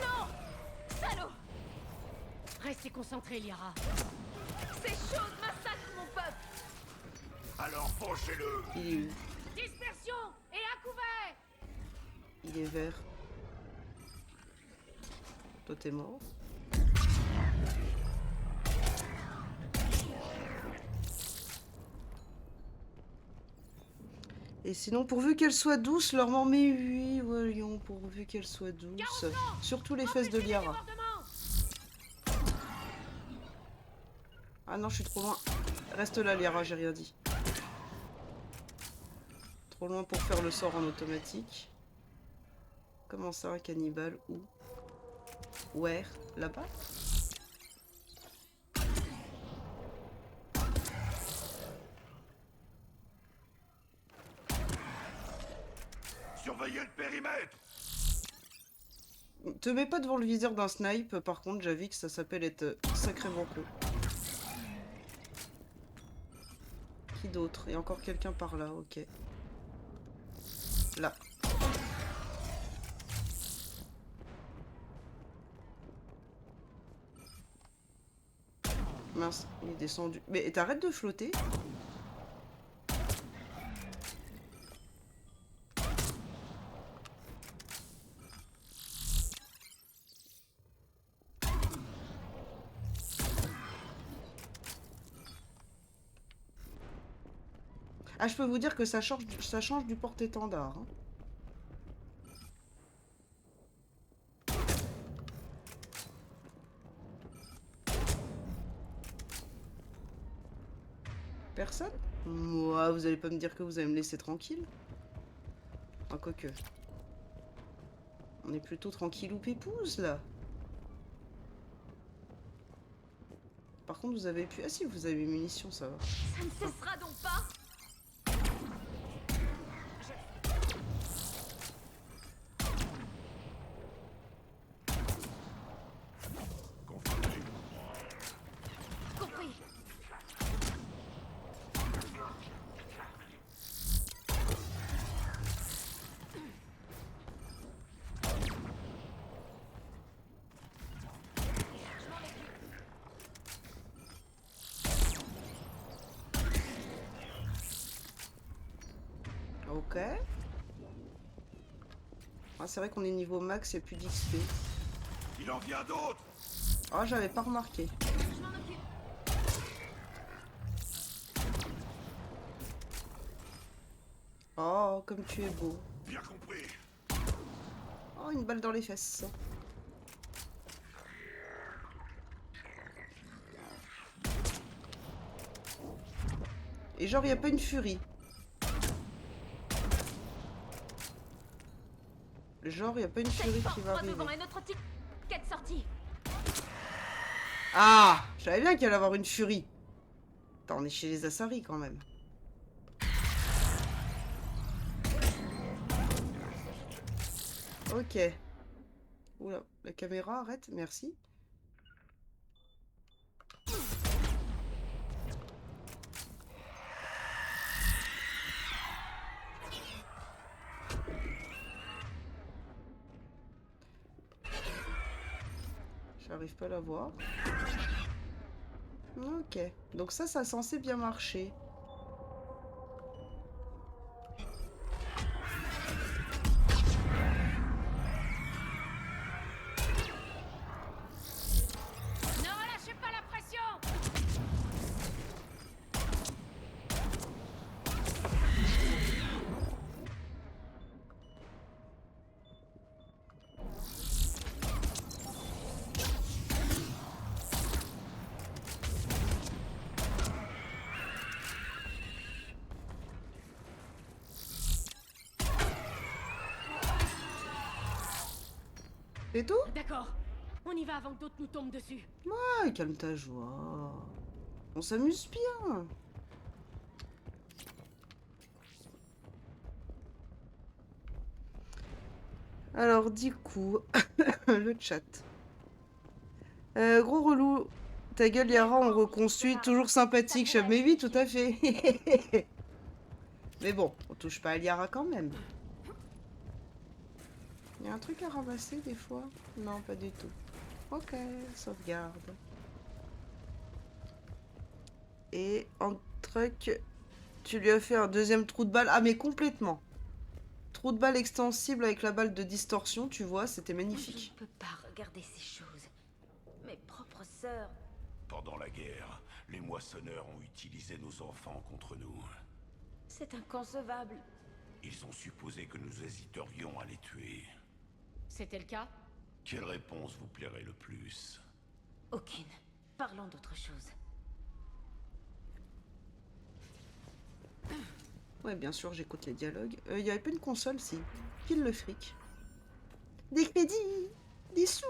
Non! Salaud! Restez concentrés, Liara. Ces choses massacrent mon peuple. Alors penchez-le. Il est où? Dispersion et à couvert. Il est vert. Toi, t'es mort. Et sinon, pourvu qu'elle soit douce, leur mort, mais oui, voyons, pourvu qu'elle soit douce. Surtout les fesses de Liara. Ah non, je suis trop loin. Reste là, Liara, j'ai rien dit. Trop loin pour faire le sort en automatique. Comment ça, un cannibale? Où? Where? Là-bas? Surveillez le périmètre! Te mets pas devant le viseur d'un snipe, par contre, j'avoue que ça s'appelle être sacrément con. Qui d'autre? Il y a encore quelqu'un par là, ok. Là. Mince, il est descendu. Mais t'arrêtes de flotter? Ah, je peux vous dire que ça change du porte-étendard. Hein. Personne? Moi, vous allez pas me dire que vous allez me laisser tranquille? Ah, quoique. On est plutôt tranquille ou pépouze, là. Par contre, vous avez pu... Ah si, vous avez munitions, ça va. Ça ne cessera donc pas. Compris. Ok. Ah, c'est vrai qu'on est niveau max et plus d'XP. Il en vient d'autres! Ah, j'avais pas remarqué. Je m'en occupe. Oh, comme tu es beau. Bien compris. Oh, une balle dans les fesses. Et genre, il n'y a pas une furie. Genre, il n'y a pas une furie qui va arriver. Devant un autre ticket de sortie. Ah, je savais bien qu'il allait avoir une furie. Attends, on est chez les Asari quand même. Ok. Oula, la caméra, arrête, merci. J'arrive pas à la voir. Ok. Donc ça a censé bien marcher. Ne relâchez pas la pression. C'est tout? D'accord. On y va avant que d'autres nous tombent dessus. Ouais, calme ta joie. On s'amuse bien. Alors, du coup, le chat. Gros relou. Ta gueule, Yara, on reconstruit. Toujours sympathique, chef. Mais oui, tout à fait. Mais bon, on touche pas à Liara quand même. Il y a un truc à ramasser des fois? Non, pas du tout. Ok, sauvegarde. Et en truc, tu lui as fait un deuxième trou de balle. Ah, mais complètement. Trou de balle extensible avec la balle de distorsion, tu vois, c'était magnifique. Je ne peux pas regarder ces choses. Mes propres sœurs. Pendant la guerre, les moissonneurs ont utilisé nos enfants contre nous. C'est inconcevable. Ils ont supposé que nous hésiterions à les tuer. C'était le cas? Quelle réponse vous plairait le plus? Aucune. Parlons d'autre chose. Ouais, bien sûr, j'écoute les dialogues. Il y avait pas une console, si. Pile le fric. Des crédits, des sous.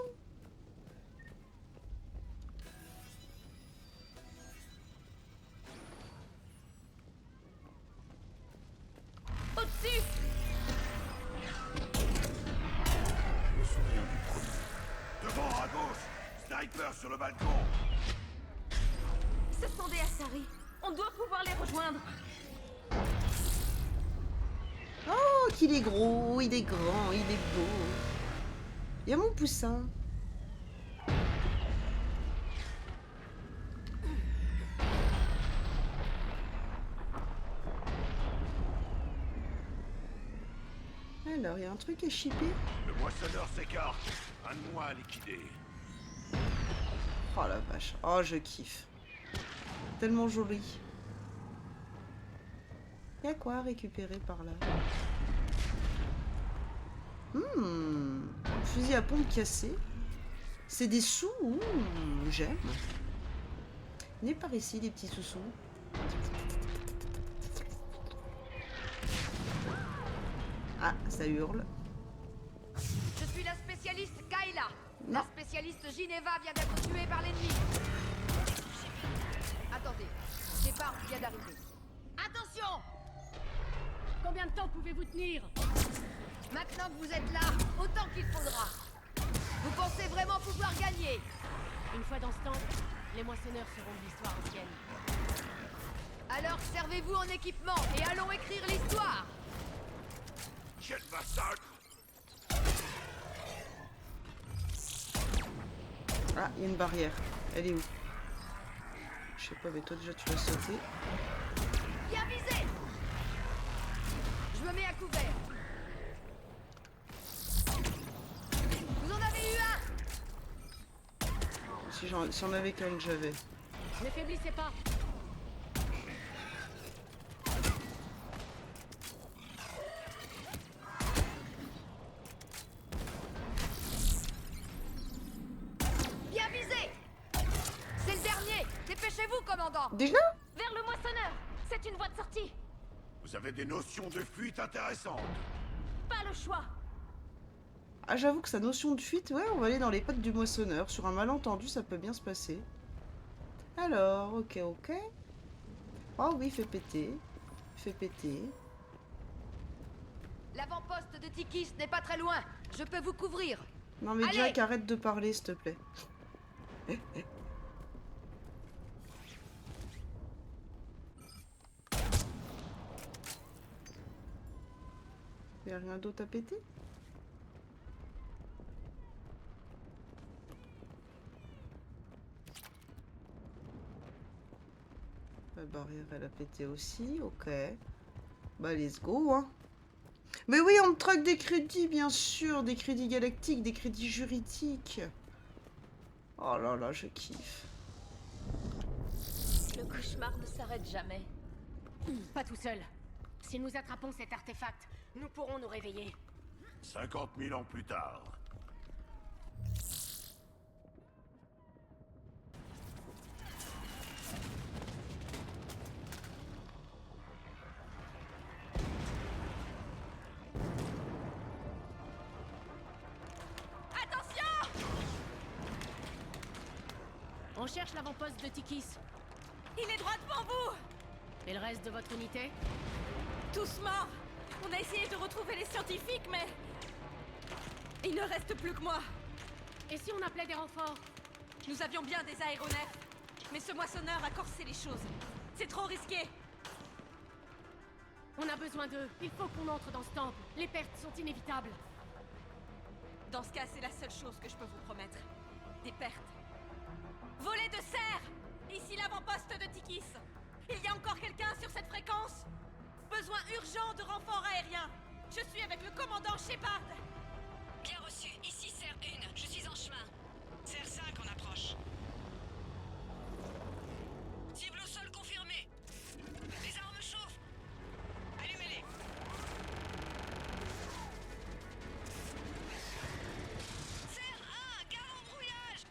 Au-dessus! Je me souviens du premier. Devant, à gauche! Sniper sur le balcon! Ce sont des Asari. On doit pouvoir les rejoindre. Oh, qu'il est gros, il est grand, il est beau. Il y a mon poussin. Alors, il y a un truc à shipper. Le moissonneur s'écarte. Un de moins à liquider. Oh la vache. Oh, je kiffe. Tellement joli. Il y a quoi à récupérer par là? Fusil à pompe cassé. C'est des sous. J'aime. Venez par ici, les petits sous-sous. Ah, ça hurle. Je suis la spécialiste Kayla. La spécialiste Gineva vient d'être tuée par l'ennemi. Attendez, Shepard vient d'arriver. Attention! Combien de temps pouvez-vous tenir? Maintenant que vous êtes là, autant qu'il faudra. Vous pensez vraiment pouvoir gagner? Une fois dans ce temps, les moissonneurs seront de l'histoire ancienne. Alors servez-vous en équipement et allons écrire l'histoire. Quel massacre! Ah, il y a une barrière. Elle est où? Je sais pas, mais toi déjà tu l'as sauté. Bien visé! Je me mets à couvert. Vous en avez eu un! Si on avait qu'un, j'avais. Ne faiblissez pas. Bien visé! C'est le dernier! Dépêchez-vous, commandant! Déjà? Vers le moissonneur! C'est une voie de sortie! Vous avez des notions de fuite intéressantes. Pas le choix! Ah, j'avoue que sa notion de fuite, ouais, on va aller dans les pattes du moissonneur. Sur un malentendu, ça peut bien se passer. Alors, ok. Oh oui, fais péter. Fais péter. L'avant-poste de Tikis n'est pas très loin. Je peux vous couvrir. Non mais Allez! Jack, arrête de parler, s'il te plaît. Y'a rien d'autre à péter? La barrière, elle a pété aussi, ok. Bah, let's go, hein. Mais oui, on me traque des crédits, bien sûr. Des crédits galactiques, des crédits juridiques. Oh là là, je kiffe. Le cauchemar ne s'arrête jamais. Pas tout seul. Si nous attrapons cet artefact, nous pourrons nous réveiller. 50 000 ans plus tard. Attention! On cherche l'avant-poste de Tikis. Il est droit devant vous! Et le reste de votre unité? Tous morts! On a essayé de retrouver les scientifiques, mais... Il ne reste plus que moi. Et si on appelait des renforts? Nous avions bien des aéronefs, mais ce moissonneur a corsé les choses. C'est trop risqué. On a besoin d'eux. Il faut qu'on entre dans ce temple. Les pertes sont inévitables. Dans ce cas, c'est la seule chose que je peux vous promettre. Des pertes. Volet de serre! Ici l'avant-poste de Tikis. Il y a encore quelqu'un sur cette fréquence? Besoin urgent de renforts aériens. Je suis avec le commandant Shepard. Bien reçu. Ici Serre 1. Je suis en chemin. Serre 5 en approche. Cible au sol confirmée. Les armes chauffent. Allumez-les. Serre 1. Garde en brouillage.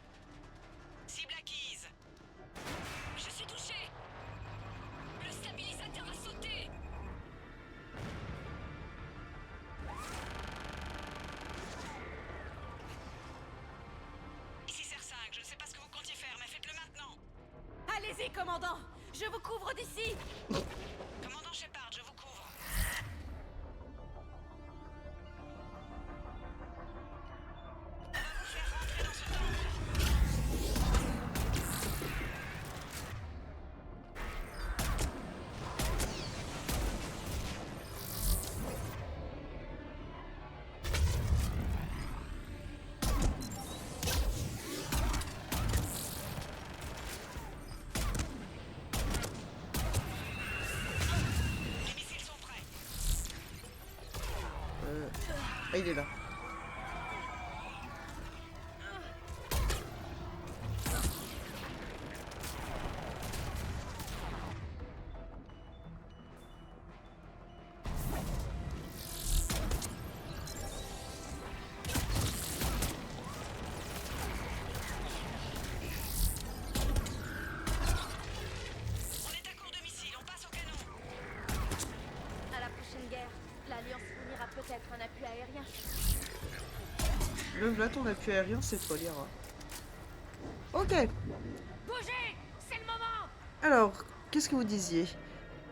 Cible acquise. Je suis touché. Le stabilisateur a sauté. Oui, commandant. Je vous couvre d'ici. Commandant Shepard, je vous couvre. On va vous faire rentrer dans ce temple. Les missiles sont prêts. Ah, il est là. On est à court de missiles, on passe au canon. À la prochaine guerre, l'Alliance fournira peut-être un appui aérien. Le là, ton appui aérien, c'est toi, Lyra. Ok. Bougez. C'est le moment. Alors, qu'est-ce que vous disiez?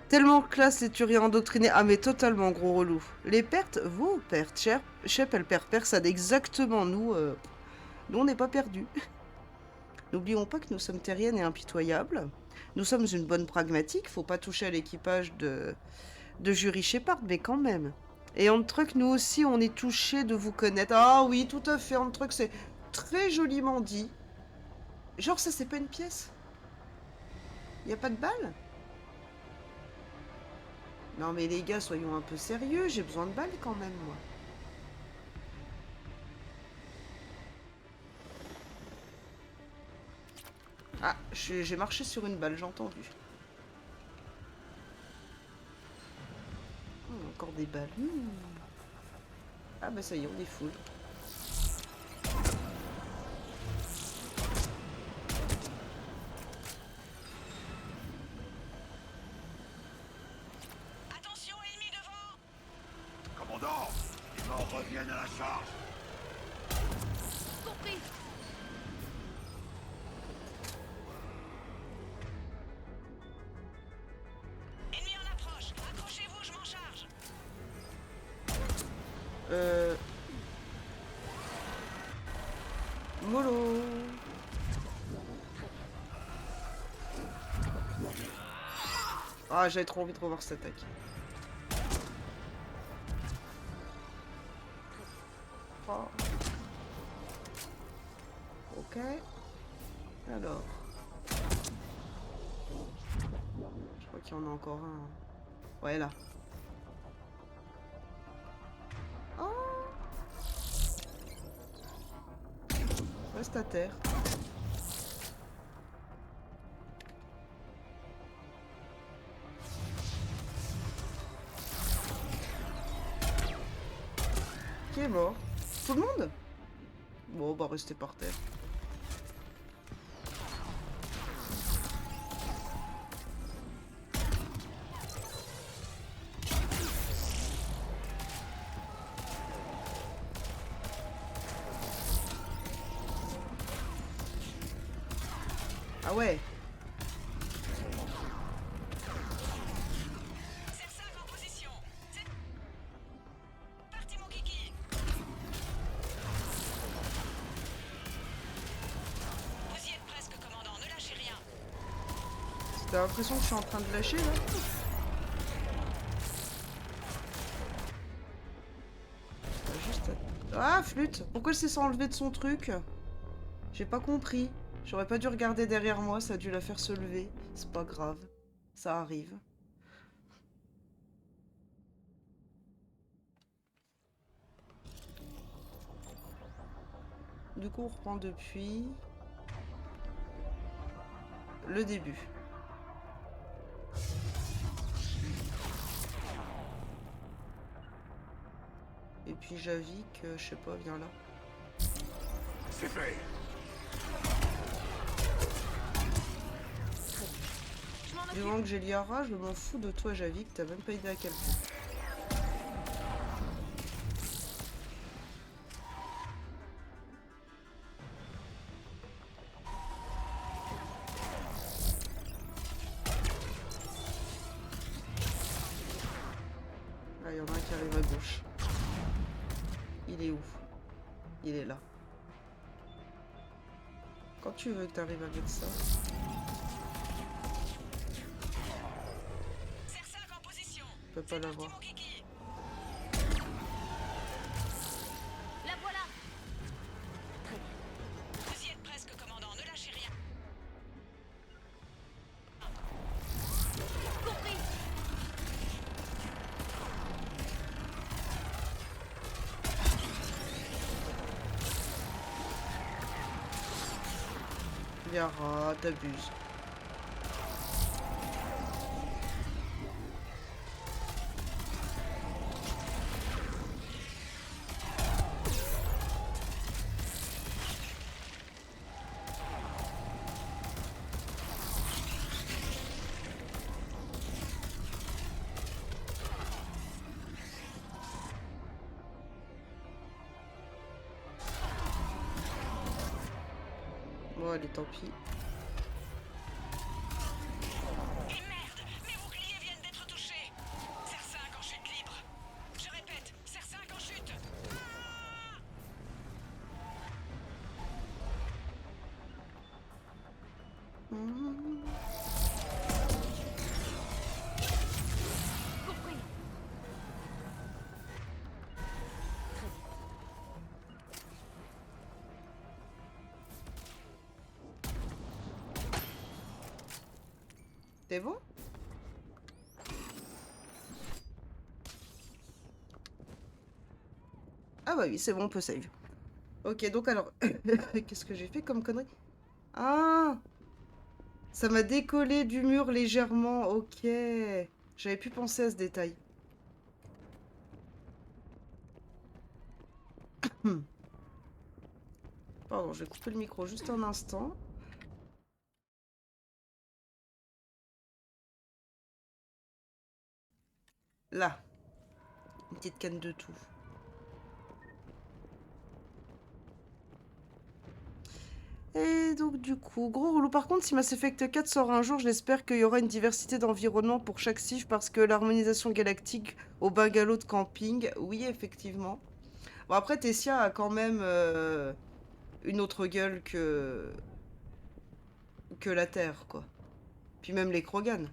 Tellement classe les turiens endoctrinés. Ah, mais totalement, gros relou. Les pertes, vos pertes, Shep, elle perd personne. Exactement, nous, on n'est pas perdus. N'oublions pas que nous sommes terriennes et impitoyables. Nous sommes une bonne pragmatique. Faut pas toucher à l'équipage de Jury Shepard, mais quand même. Et Antruck, nous aussi, on est touchés de vous connaître. Ah oui, tout à fait, Antruck, c'est très joliment dit. Genre, ça, c'est pas une pièce? Y a pas de balle? Non mais les gars, soyons un peu sérieux, j'ai besoin de balles quand même, moi. Ah, j'ai marché sur une balle, j'ai entendu. Encore des balles. Ah bah ça y est, on est full. Attention, ennemi devant. Commandant, les morts reviennent à la charge. Compris. Ennemi en approche. Accrochez-vous, je m'en charge. Mollo. Ah, j'avais trop envie de revoir cette attaque. Oh. Ok. Alors. Je crois qu'il y en a encore un. Ouais, là. Oh. Reste à terre. Qui est mort? Tout le monde? Bon, bah restez par terre. Ah ouais. C'est 5 en position. C'est parti, mon kiki. Vous y êtes presque, commandant. Ne lâchez rien. T'as l'impression que je suis en train de lâcher là? Juste à... Ah, flûte! Pourquoi elle s'est enlevée de son truc? J'ai pas compris. J'aurais pas dû regarder derrière moi, ça a dû la faire se lever. C'est pas grave. Ça arrive. Du coup, on reprend depuis... le début. Et puis Javik, je sais pas, viens là. C'est fait. Du moment que j'ai Liara, je m'en fous de toi, Javik, t'as même pas idée à quel point. Ah, il y en a un qui arrive à gauche. Il est où? Il est là. Quand tu veux que tu arrives avec ça. Je peux pas l'avoir. La voilà. Vous y êtes presque, commandant, ne lâchez rien. Compris. Yara, t'abuses. Bon, allez, tant pis. Et merde, mes boucliers viennent d'être touchés. Serre 5 en chute libre. Je répète, Serre 5 en chute. Compris. C'est bon? Ah bah oui, c'est bon, on peut save. Ok, donc alors, qu'est-ce que j'ai fait comme connerie? Ah! Ça m'a décollé du mur légèrement, ok. J'avais pu penser à ce détail. Pardon, je vais couper le micro juste un instant. Là. Une petite canne de tout. Et donc du coup, gros relou. Par contre, si Mass Effect 4 sort un jour, j'espère qu'il y aura une diversité d'environnement pour chaque cible parce que l'harmonisation galactique au bungalow de camping, oui, effectivement. Bon, après, Tessia a quand même une autre gueule que la Terre, quoi. Puis même les Krogan.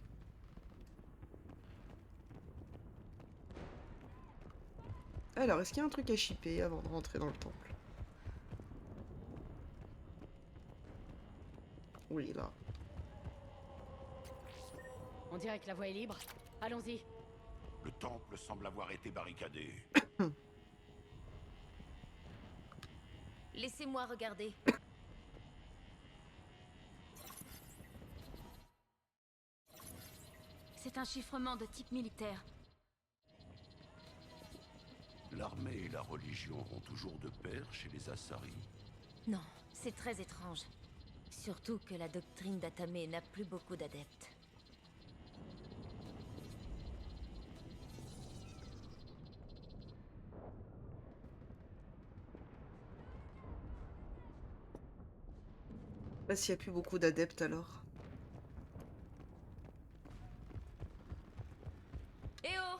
Alors, est-ce qu'il y a un truc à shipper avant de rentrer dans le temple? Oui, là. On dirait que la voie est libre. Allons-y. Le temple semble avoir été barricadé. Laissez-moi regarder. C'est un chiffrement de type militaire. L'armée et la religion vont toujours de pair chez les Asari. Non, c'est très étrange. Surtout que la doctrine d'Atamé n'a plus beaucoup d'adeptes. Bah, s'il n'y a plus beaucoup d'adeptes alors. Eh oh!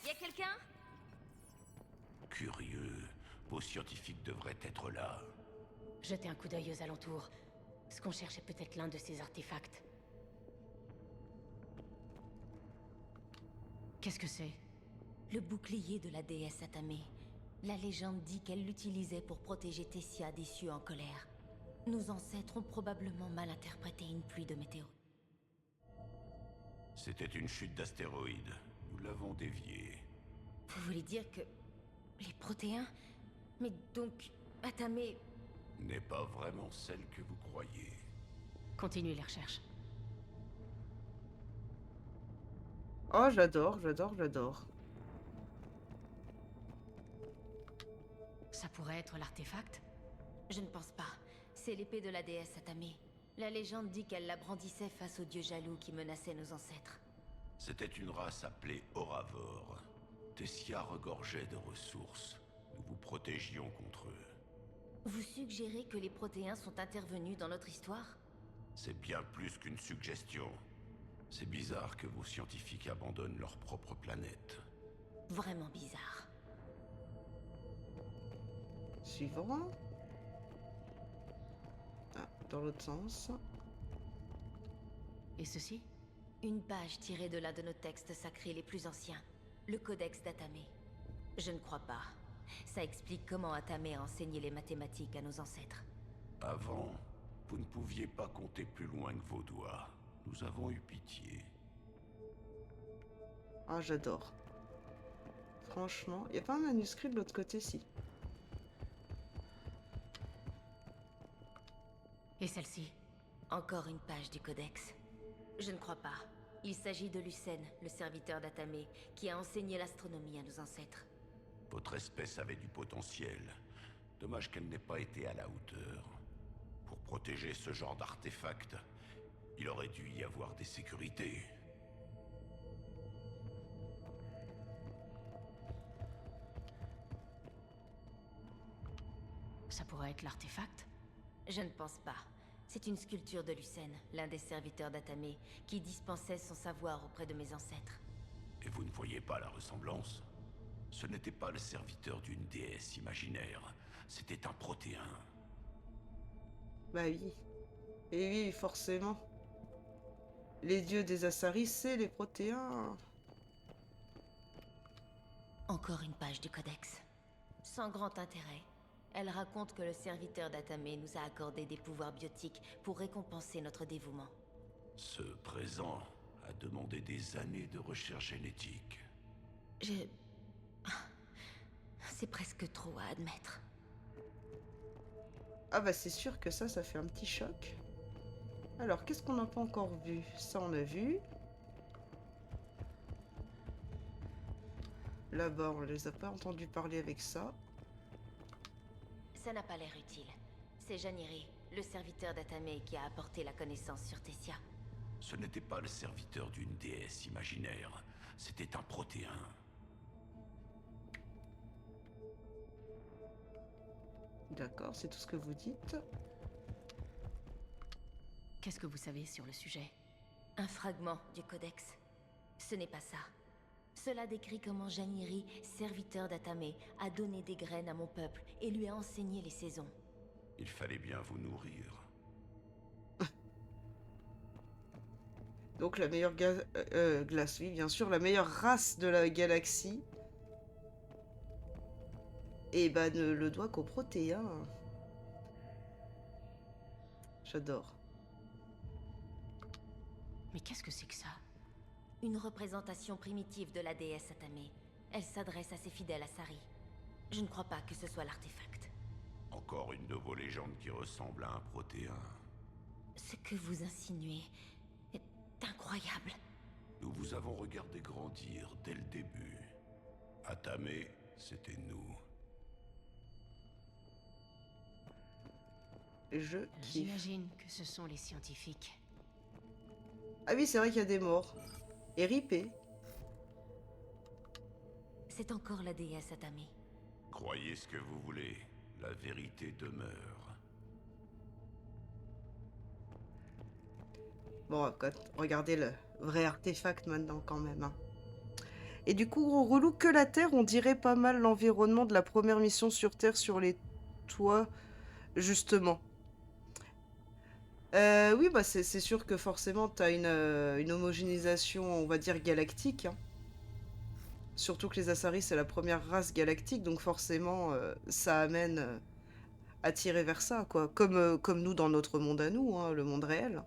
Y a quelqu'un? Curieux. Vos scientifiques devraient être là. Jetez un coup d'œil aux alentours. Ce qu'on cherche est peut-être l'un de ces artefacts. Qu'est-ce que c'est? Le bouclier de la déesse Atamé. La légende dit qu'elle l'utilisait pour protéger Tessia des cieux en colère. Nos ancêtres ont probablement mal interprété une pluie de météorites. C'était une chute d'astéroïdes. Nous l'avons déviée. Vous voulez dire que... les protéins? Mais donc, Atamé... N'est pas vraiment celle que vous croyez. Continuez les recherches. Oh, j'adore, j'adore, j'adore. Ça pourrait être l'artefact? Je ne pense pas. C'est l'épée de la déesse Atamé. La légende dit qu'elle la brandissait face aux dieux jaloux qui menaçaient nos ancêtres. C'était une race appelée Oravor. Tessia regorgeait de ressources. Nous vous protégions contre eux. Vous suggérez que les protéins sont intervenus dans notre histoire? C'est bien plus qu'une suggestion. C'est bizarre que vos scientifiques abandonnent leur propre planète. Vraiment bizarre. Suivant. Ah, dans l'autre sens. Et ceci? Une page tirée de l'un de nos textes sacrés les plus anciens. Le Codex d'Atamé. Je ne crois pas. Ça explique comment Atamé a enseigné les mathématiques à nos ancêtres. Avant, vous ne pouviez pas compter plus loin que vos doigts. Nous avons eu pitié. Ah, j'adore. Franchement, il n'y a pas un manuscrit de l'autre côté, si. Et celle-ci? Encore une page du Codex. Je ne crois pas. Il s'agit de Lucène, le serviteur d'Atamé, qui a enseigné l'astronomie à nos ancêtres. Votre espèce avait du potentiel. Dommage qu'elle n'ait pas été à la hauteur. Pour protéger ce genre d'artefact, il aurait dû y avoir des sécurités. Ça pourrait être l'artefact? Je ne pense pas. C'est une sculpture de Lucène, l'un des serviteurs d'Atamé, qui dispensait son savoir auprès de mes ancêtres. Et vous ne voyez pas la ressemblance? Ce n'était pas le serviteur d'une déesse imaginaire, c'était un protéin. Bah oui. Et oui, forcément. Les dieux des Assaris, c'est les protéins. Encore une page du Codex. Sans grand intérêt. Elle raconte que le serviteur d'Atamé nous a accordé des pouvoirs biotiques pour récompenser notre dévouement. Ce présent a demandé des années de recherche génétique. C'est presque trop à admettre. Ah bah c'est sûr que ça fait un petit choc. Alors, qu'est-ce qu'on n'a pas encore vu? Ça, on a vu. Là-bas, on les a pas entendus parler avec ça. Ça n'a pas l'air utile. C'est Janiri, le serviteur d'Atamé, qui a apporté la connaissance sur Tessia. Ce n'était pas le serviteur d'une déesse imaginaire, c'était un protéin. D'accord, c'est tout ce que vous dites. Qu'est-ce que vous savez sur le sujet? Un fragment du Codex. Ce n'est pas ça. Cela décrit comment Janiri, serviteur d'Atamé, a donné des graines à mon peuple et lui a enseigné les saisons. Il fallait bien vous nourrir. Donc la meilleure glace, oui, bien sûr, la meilleure race de la galaxie. Et bah ne le doit qu'aux protéins. J'adore. Mais qu'est-ce que c'est que ça? Une représentation primitive de la déesse Atamé. Elle s'adresse à ses fidèles Asari. Je ne crois pas que ce soit l'artefact. Encore une de vos légendes qui ressemble à un protéin. Ce que vous insinuez est incroyable. Nous vous avons regardé grandir dès le début. Atamé, c'était nous. J'imagine que ce sont les scientifiques. Ah oui, c'est vrai qu'il y a des morts. Et ripé. C'est encore la déesse Atamé. Croyez ce que vous voulez, la vérité demeure. Bon, regardez le vrai artefact maintenant quand même. Hein. Et du coup, gros relou, que la Terre, on dirait pas mal l'environnement de la première mission sur Terre sur les toits, justement. Oui, bah c'est sûr que forcément, t'as une homogénéisation, on va dire, galactique. Hein. Surtout que les Assaris, c'est la première race galactique, donc forcément, ça amène à tirer vers ça, quoi. Comme nous dans notre monde à nous, hein, le monde réel.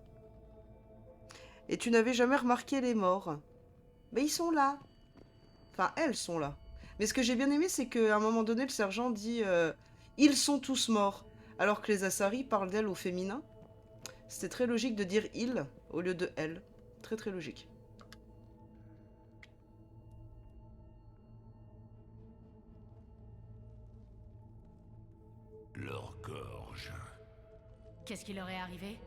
Et tu n'avais jamais remarqué les morts. Mais ils sont là. Enfin, elles sont là. Mais ce que j'ai bien aimé, c'est qu'à un moment donné, le sergent dit « Ils sont tous morts », alors que les Assaris parlent d'elles au féminin. C'était très logique de dire « il » au lieu de « elle ». Très très logique. Leur gorge. Qu'est-ce qui leur est arrivé?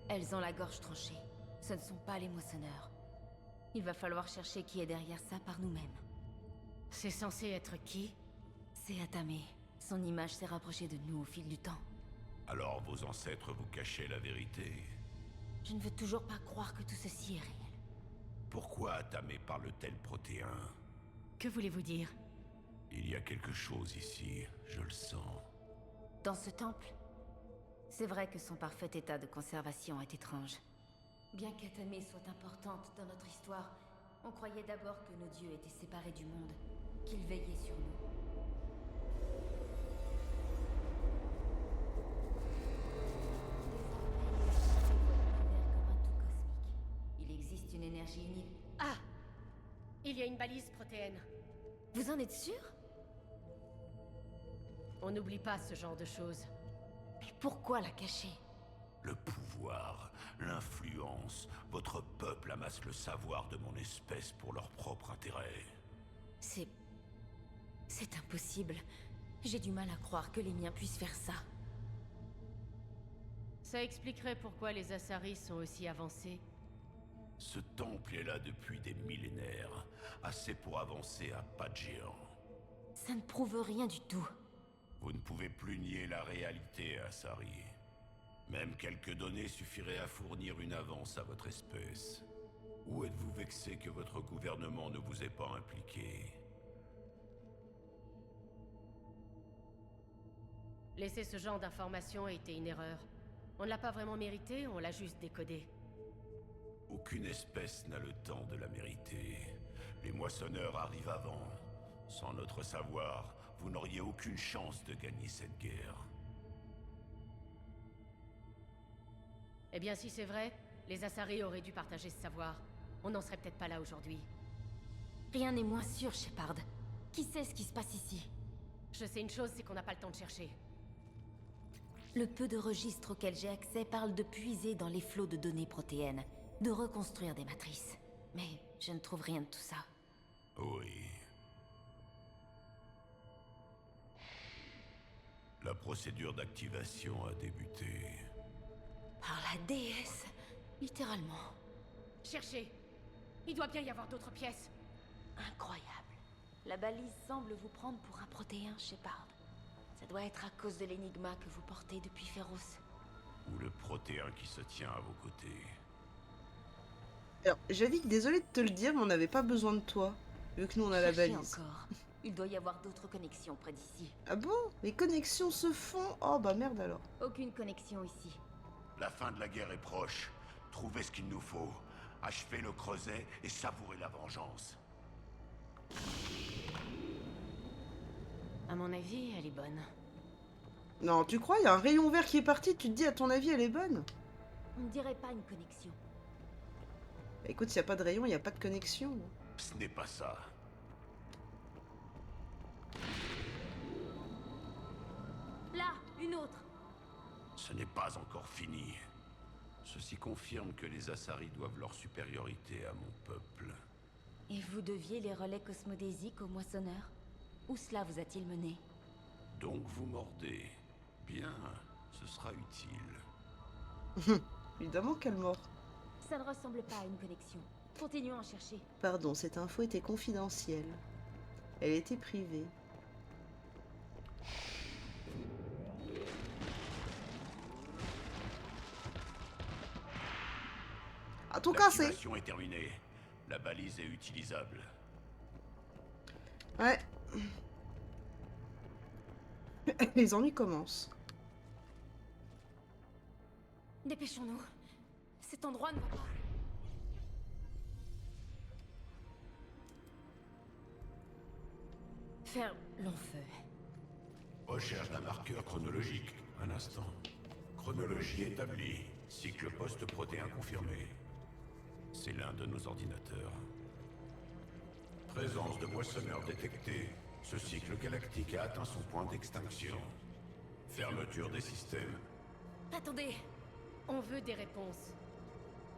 Elles ont la gorge tranchée. Ce ne sont pas les moissonneurs. Il va falloir chercher qui est derrière ça par nous-mêmes. C'est censé être qui? C'est Atamé. Son image s'est rapprochée de nous au fil du temps. Alors vos ancêtres vous cachaient la vérité. Je ne veux toujours pas croire que tout ceci est réel. Pourquoi Atamé parle-t-elle protéin? Que voulez-vous dire? Il y a quelque chose ici, je le sens. Dans ce temple, c'est vrai que son parfait état de conservation est étrange. Bien qu'Atamé soit importante dans notre histoire, on croyait d'abord que nos dieux étaient séparés du monde, qu'ils veillaient sur nous. Il existe une énergie unique. Ah! Il y a une balise protéenne. Vous en êtes sûr? On n'oublie pas ce genre de choses. Mais pourquoi la cacher? Le pouvoir, l'influence, votre peuple amasse le savoir de mon espèce pour leur propre intérêt. C'est impossible. J'ai du mal à croire que les miens puissent faire ça. Ça expliquerait pourquoi les Asari sont aussi avancés. Ce temple est là depuis des millénaires, assez pour avancer à pas de géant. Ça ne prouve rien du tout. Vous ne pouvez plus nier la réalité, Asari. Même quelques données suffiraient à fournir une avance à votre espèce. Ou êtes-vous vexé que votre gouvernement ne vous ait pas impliqué? Laisser ce genre d'informations a été une erreur. On ne l'a pas vraiment mérité, on l'a juste décodé. Aucune espèce n'a le temps de la mériter. Les moissonneurs arrivent avant. Sans notre savoir, vous n'auriez aucune chance de gagner cette guerre. Eh bien, si c'est vrai, les Asari auraient dû partager ce savoir. On n'en serait peut-être pas là aujourd'hui. Rien n'est moins sûr, Shepard. Qui sait ce qui se passe ici? Je sais une chose, c'est qu'on n'a pas le temps de chercher. Le peu de registres auxquels j'ai accès parle de puiser dans les flots de données protéennes, de reconstruire des matrices. Mais je ne trouve rien de tout ça. Oui. La procédure d'activation a débuté. Par la déesse, littéralement. Cherchez! Il doit bien y avoir d'autres pièces. Incroyable. La balise semble vous prendre pour un protéin, Shepard. Ça doit être à cause de l'énigma que vous portez depuis Féroce. Ou le protéin qui se tient à vos côtés. Alors, Javik, désolé de te le dire, mais on n'avait pas besoin de toi, vu que nous on a la Cherchez balise. encore. Il doit y avoir d'autres connexions près d'ici. Ah bon? Les connexions se font? Oh bah merde alors. Aucune connexion ici. La fin de la guerre est proche. Trouvez ce qu'il nous faut. Achevez le creuset et savourez la vengeance. À mon avis, elle est bonne. Non, tu crois? Il y a un rayon vert qui est parti, tu te dis à ton avis elle est bonne? On ne dirait pas une connexion. Bah, écoute, s'il n'y a pas de rayon, il n'y a pas de connexion. Ce n'est pas ça. Là, une autre. Ce n'est pas encore fini. Ceci confirme que les Asari doivent leur supériorité à mon peuple. Et vous deviez les relais cosmodésiques aux moissonneurs? Où cela vous a-t-il mené? Donc vous mordez. Bien, ce sera utile. Évidemment qu'elle mord. Ça ne ressemble pas à une connexion. Continuons à chercher. Pardon, cette info était confidentielle. Elle était privée. À tout casser. L'activation est terminée. La balise est utilisable. Ouais. Les ennuis commencent. Dépêchons-nous. Cet endroit ne va pas. Faire long feu. Recherche d'un marqueur chronologique. Un instant. Chronologie établie. Cycle post-protéin confirmé. C'est l'un de nos ordinateurs. Présence de moissonneurs détectée. Ce cycle galactique a atteint son point d'extinction. Fermeture des systèmes. Attendez. On veut des réponses.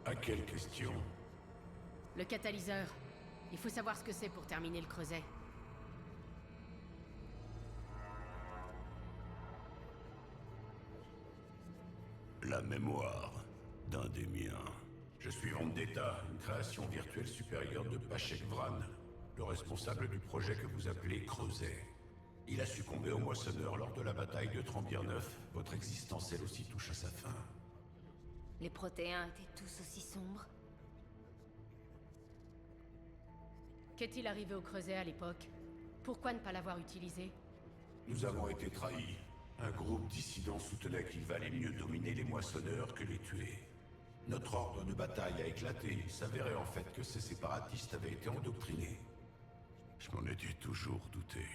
À quelle question? Le catalyseur. Il faut savoir ce que c'est pour terminer le creuset. La mémoire d'un des miens. Je suis Vendetta, une création virtuelle supérieure de Pachek Vran, le responsable du projet que vous appelez Creuset. Il a succombé aux moissonneurs lors de la bataille de Trambir-Neuf. Votre existence, elle aussi, touche à sa fin. Les protéins étaient tous aussi sombres. Qu'est-il arrivé au Creuset à l'époque? Pourquoi ne pas l'avoir utilisé? Nous avons été trahis. Un groupe dissident soutenait qu'il valait mieux dominer les moissonneurs que les tuer. Notre ordre de bataille a éclaté. Il s'avérait en fait que ces séparatistes avaient été endoctrinés. Je m'en étais toujours douté.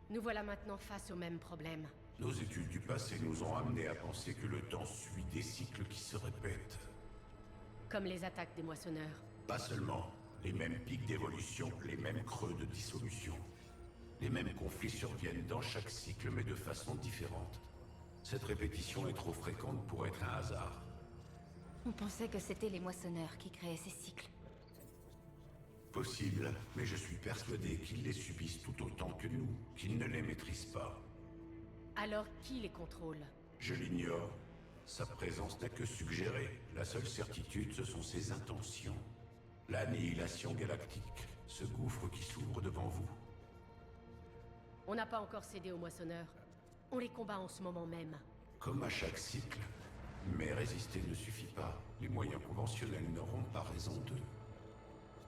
Nous voilà maintenant face au même problème. Nos études du passé nous ont amenés à penser que le temps suit des cycles qui se répètent. Comme les attaques des moissonneurs. Pas seulement. Les mêmes pics d'évolution, les mêmes creux de dissolution. Les mêmes conflits surviennent dans chaque cycle, mais de façon différente. Cette répétition est trop fréquente pour être un hasard. On pensait que c'était les moissonneurs qui créaient ces cycles. Possible, mais je suis persuadé qu'ils les subissent tout autant que nous, qu'ils ne les maîtrisent pas. Alors qui les contrôle? Je l'ignore. Sa présence n'a que suggéré. La seule certitude, ce sont ses intentions. L'annihilation galactique, ce gouffre qui s'ouvre devant vous. On n'a pas encore cédé aux moissonneurs. On les combat en ce moment même. Comme à chaque cycle. Mais résister ne suffit pas. Les moyens conventionnels n'auront pas raison d'eux.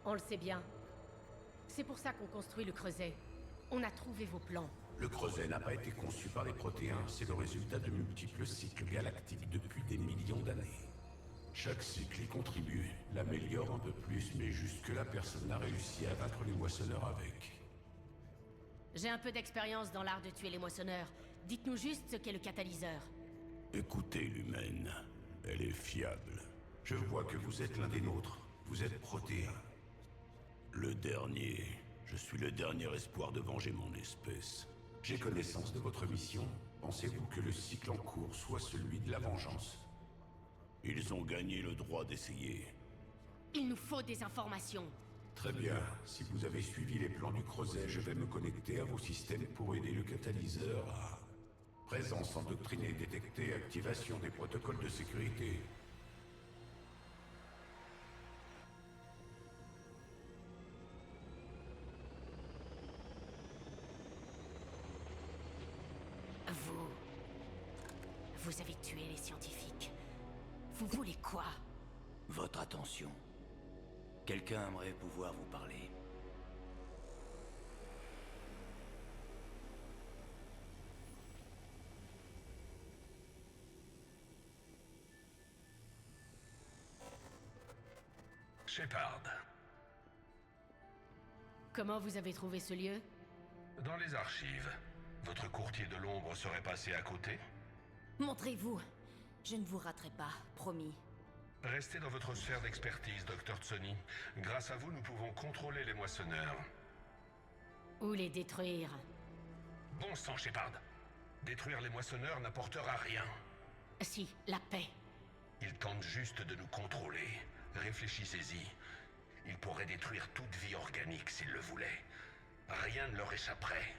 On le sait bien. C'est pour ça qu'on construit le Creuset. On a trouvé vos plans. Le Creuset n'a pas été conçu par les Protéens, c'est le résultat de multiples cycles galactiques depuis des millions d'années. Chaque cycle y contribue, l'améliore un peu plus, mais jusque-là personne n'a réussi à vaincre les moissonneurs avec. J'ai un peu d'expérience dans l'art de tuer les moissonneurs. Dites-nous juste ce qu'est le catalyseur. Écoutez, l'humaine, elle est fiable. Je vois que vous êtes l'un des nôtres. Vous êtes Protéen. Le dernier. Je suis le dernier espoir de venger mon espèce. J'ai connaissance de votre mission. Pensez-vous que le cycle en cours soit celui de la vengeance? Ils ont gagné le droit d'essayer. Il nous faut des informations. Très bien. Si vous avez suivi les plans du Creuset, je vais me connecter à vos systèmes pour aider le catalyseur à... Présence endoctrinée détectée, activation des protocoles de sécurité. Vous avez tué les scientifiques. Vous voulez quoi? Votre attention. Quelqu'un aimerait pouvoir vous parler. Shepard. Comment vous avez trouvé ce lieu? Dans les archives. Votre courtier de l'ombre serait passé à côté? Montrez-vous. Je ne vous raterai pas, promis. Restez dans votre sphère d'expertise, Dr. Tsoni. Grâce à vous, nous pouvons contrôler les moissonneurs. Ou les détruire. Bon sang, Shepard. Détruire les moissonneurs n'apportera rien. Si, la paix. Ils tentent juste de nous contrôler. Réfléchissez-y. Ils pourraient détruire toute vie organique s'ils le voulaient. Rien ne leur échapperait.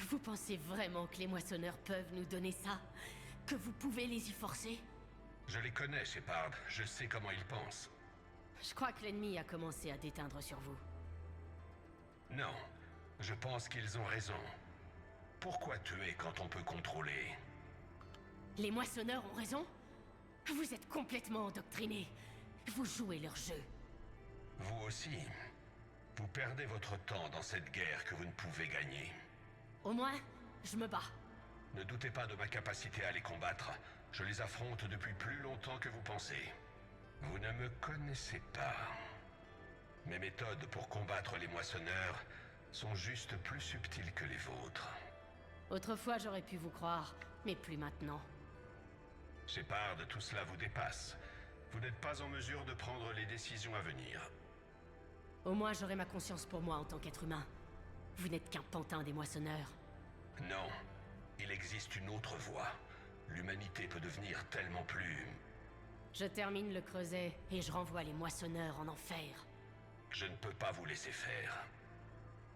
Vous pensez vraiment que les moissonneurs peuvent nous donner ça? Que vous pouvez les y forcer? Je les connais, Shepard. Je sais comment ils pensent. Je crois que l'ennemi a commencé à déteindre sur vous. Non. Je pense qu'ils ont raison. Pourquoi tuer quand on peut contrôler? Les moissonneurs ont raison? Vous êtes complètement endoctrinés. Vous jouez leur jeu. Vous aussi. Vous perdez votre temps dans cette guerre que vous ne pouvez gagner. Au moins, je me bats. Ne doutez pas de ma capacité à les combattre. Je les affronte depuis plus longtemps que vous pensez. Vous ne me connaissez pas. Mes méthodes pour combattre les moissonneurs sont juste plus subtiles que les vôtres. Autrefois, j'aurais pu vous croire, mais plus maintenant. Shepard, tout cela vous dépasse. Vous n'êtes pas en mesure de prendre les décisions à venir. Au moins, j'aurai ma conscience pour moi en tant qu'être humain. Vous n'êtes qu'un pantin des moissonneurs. Non. Il existe une autre voie. L'humanité peut devenir tellement plus... Je termine le Creuset et je renvoie les moissonneurs en enfer. Je ne peux pas vous laisser faire.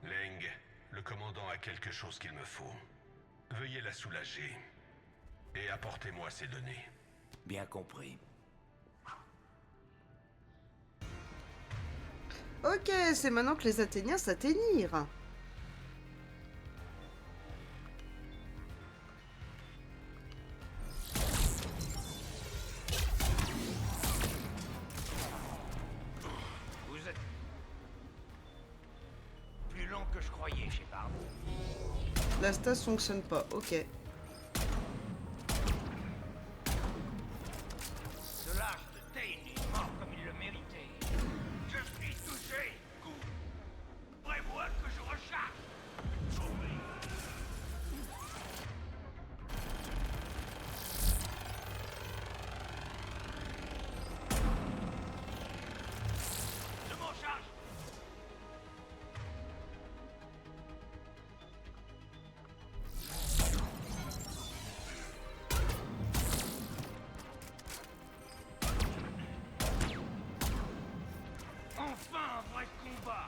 Leng, le commandant a quelque chose qu'il me faut. Veuillez la soulager. Et apportez-moi ces données. Bien compris. Ok, c'est maintenant que les Athéniens s'atteignirent. que je croyais, Shepard. La stase fonctionne pas, ok. Ce lâche de Tain est mort comme il le méritait. Je suis touché. Coup. Prévois que je recharge. Je m'en charge. Enfin un vrai combat.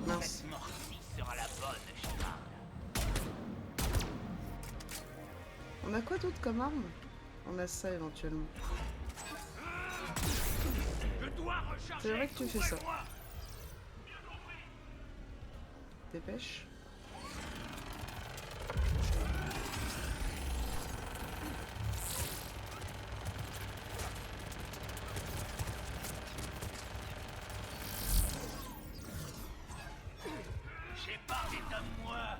Mince. Cette mort-ci sera la bonne, Shepard. On a quoi d'autre comme arme? On a ça éventuellement. Je dois recharger. C'est vrai que tu fais ça. Couvrez-moi. Dépêche. Shepard est à moi.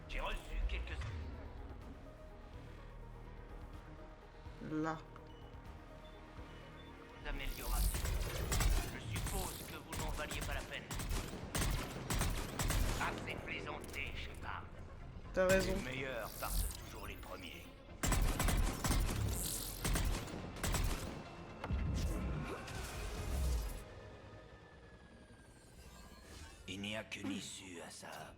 J'ai reçu quelques Là. améliorations. Je suppose que vous n'en valiez pas la peine. Assez plaisanté, Shepard. T'as raison. Les meilleurs partent toujours les premiers. Il n'y a qu'une issue à ça.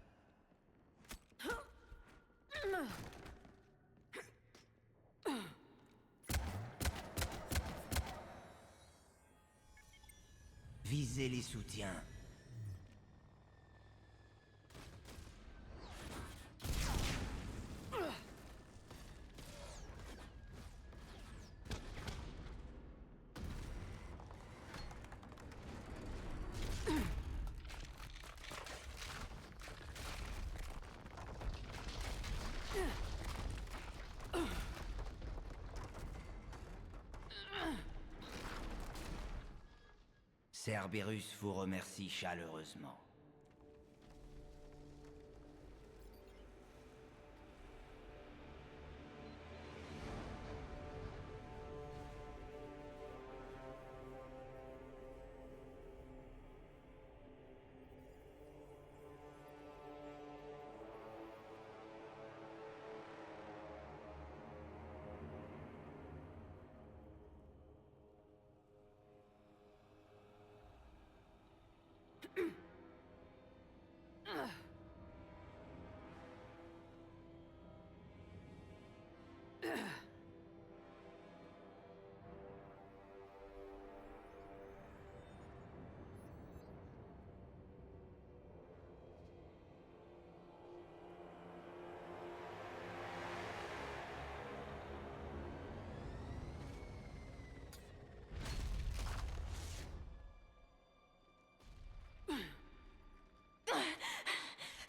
Visez les soutiens. Cerberus vous remercie chaleureusement.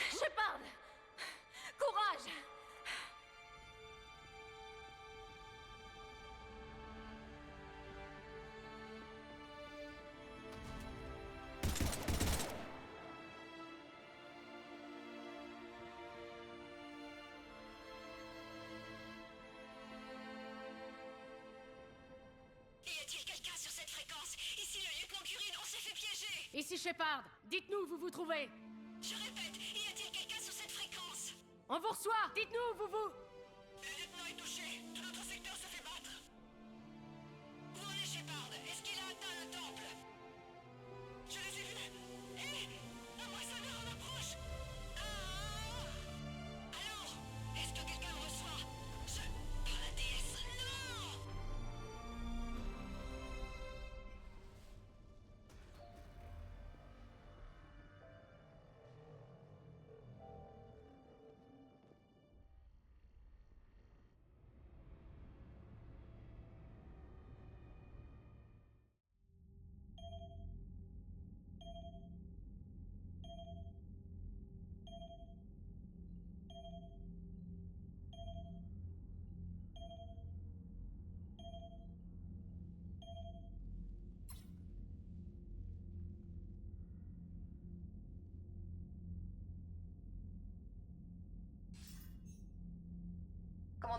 Shepard! Courage! Y a-t-il quelqu'un sur cette fréquence? Ici le lieutenant Curie, on s'est fait piéger! Ici Shepard, dites-nous où vous vous trouvez. Je répète, y a-t-il quelqu'un sur cette fréquence? On vous reçoit. Dites-nous où vous. Le lieutenant est touché. Tout notre secteur se fait battre. Où en est Shepard? Est-ce qu'il a atteint le temple? Je les ai vus. Un moissonneur en approche. Alors, est-ce que quelqu'un me reçoit? Par la déesse, non!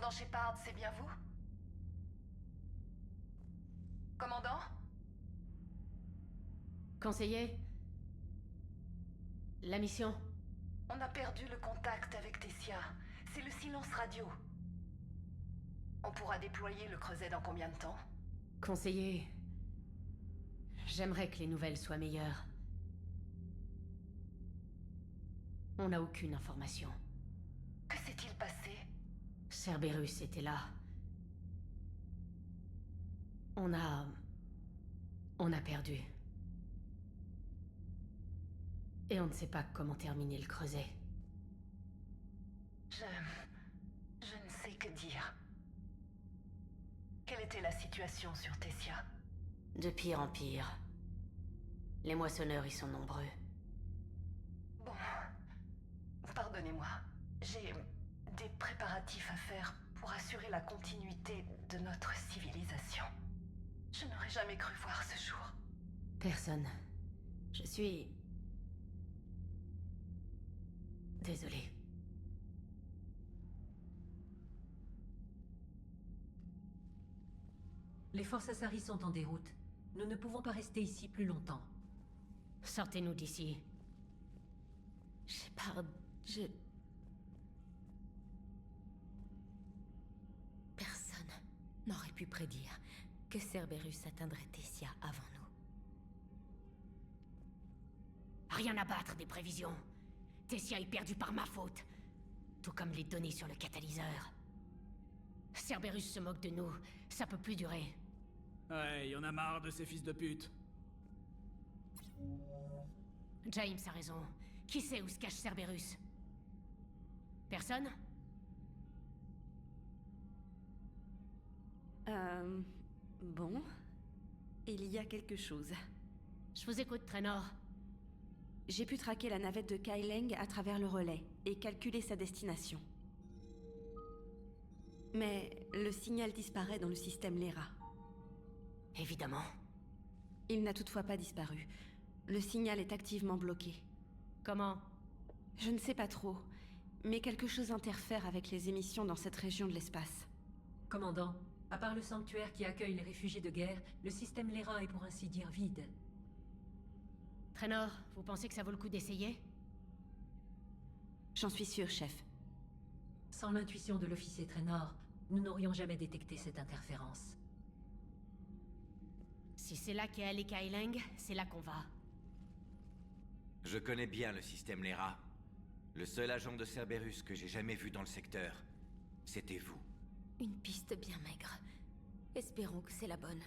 Commandant Shepard, c'est bien vous? Commandant? Conseiller? La mission? On a perdu le contact avec Tessia. C'est le silence radio. On pourra déployer le creuset dans combien de temps? Conseiller... J'aimerais que les nouvelles soient meilleures. On n'a aucune information. Que s'est-il passé? Cerberus était là. On a perdu. Et on ne sait pas comment terminer le creuset. Je ne sais que dire. Quelle était la situation sur Tessia? De pire en pire. Les moissonneurs y sont nombreux. Bon... Pardonnez-moi. J'ai des préparatifs à faire pour assurer la continuité de notre civilisation. Je n'aurais jamais cru voir ce jour. Personne. Je suis... Désolé. Les forces Asari sont en déroute. Nous ne pouvons pas rester ici plus longtemps. Sortez-nous d'ici. Shepard, Personne n'aurait pu prédire que Cerberus atteindrait Tessia avant nous. Rien à battre des prévisions. Tessia est perdue par ma faute. Tout comme les données sur le catalyseur. Cerberus se moque de nous. Ça peut plus durer. Ouais, y en a marre de ces fils de pute. James a raison. Qui sait où se cache Cerberus? Personne? Bon... Il y a quelque chose. Je vous écoute, Traynor. J'ai pu traquer la navette de Kai Leng à travers le relais et calculer sa destination. Mais le signal disparaît dans le système Lyra. Évidemment. Il n'a toutefois pas disparu. Le signal est activement bloqué. Comment? Je ne sais pas trop, mais quelque chose interfère avec les émissions dans cette région de l'espace. Commandant, à part le sanctuaire qui accueille les réfugiés de guerre, le système Lyra est pour ainsi dire vide. Traynor, vous pensez que ça vaut le coup d'essayer? J'en suis sûr, chef. Sans l'intuition de l'officier Traynor, nous n'aurions jamais détecté cette interférence. Si c'est là qu'est allé Kai Leng, c'est là qu'on va. Je connais bien le système Lyra. Le seul agent de Cerberus que j'ai jamais vu dans le secteur, c'était vous. Une piste bien maigre. Espérons que c'est la bonne.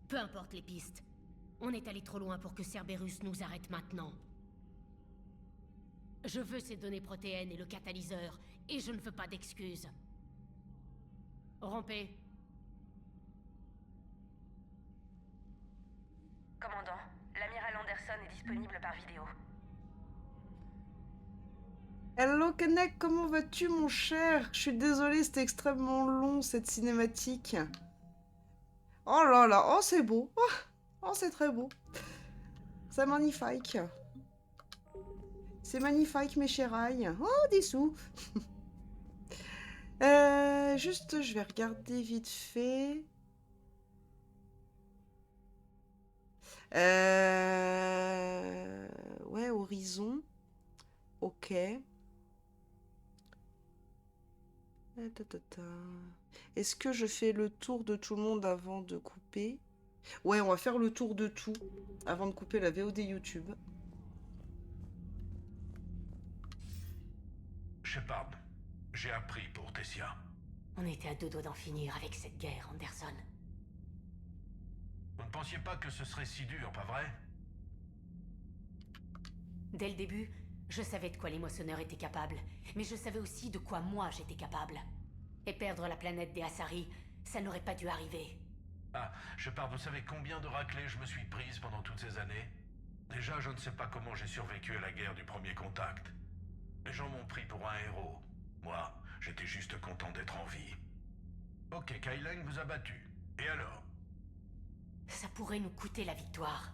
Peu importe les pistes. On est allé trop loin pour que Cerberus nous arrête maintenant. Je veux ces données protéennes et le catalyseur, et je ne veux pas d'excuses. Rompez. Commandant, l'amiral Anderson est disponible par vidéo. Hello Kanek, comment vas-tu mon cher? Je suis désolée, c'était extrêmement long cette cinématique. Oh là là, oh c'est beau. Oh c'est très beau. C'est magnifique. C'est magnifique mes chérailles. Oh des sous. Juste, je vais regarder vite fait. Ouais, Horizon. Ok. Est-ce que je fais le tour de tout le monde avant de couper? Ouais, on va faire le tour de tout avant de couper la VOD YouTube. Shepard, j'ai appris pour Tessia. On était à deux doigts d'en finir avec cette guerre, Anderson. Vous ne pensiez pas que ce serait si dur, pas vrai? Dès le début, je savais de quoi les moissonneurs étaient capables, mais je savais aussi de quoi moi j'étais capable. Et perdre la planète des Asari, ça n'aurait pas dû arriver. Ah, Shepard, vous savez combien de raclées je me suis prise pendant toutes ces années? Déjà, je ne sais pas comment j'ai survécu à la guerre du premier contact. Les gens m'ont pris pour un héros. Moi, j'étais juste content d'être en vie. Ok, Kai Leng vous a battu. Et alors? Ça pourrait nous coûter la victoire.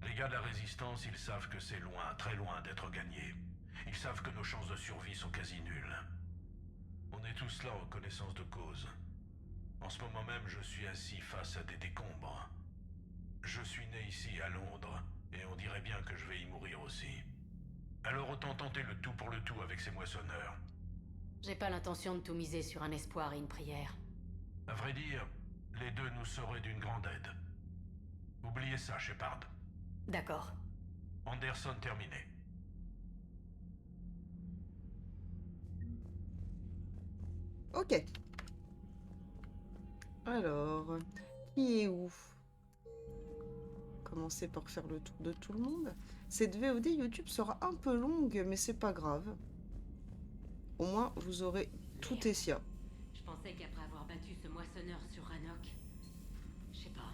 Les gars de la Résistance, ils savent que c'est loin, très loin d'être gagné. Ils savent que nos chances de survie sont quasi nulles. On est tous là en connaissance de cause. En ce moment même, je suis assis face à des décombres. Je suis né ici à Londres, et on dirait bien que je vais y mourir aussi. Alors autant tenter le tout pour le tout avec ces moissonneurs. J'ai pas l'intention de tout miser sur un espoir et une prière. À vrai dire, les deux nous seraient d'une grande aide. Oubliez ça, Shepard. D'accord. Anderson terminé. Ok. Alors, qui est où? Commencer par faire le tour de tout le monde. Cette VOD YouTube sera un peu longue, mais c'est pas grave. Au moins, vous aurez tout Tessia. Je pensais qu'après avoir battu ce moissonneur sur Rannoch, je sais pas.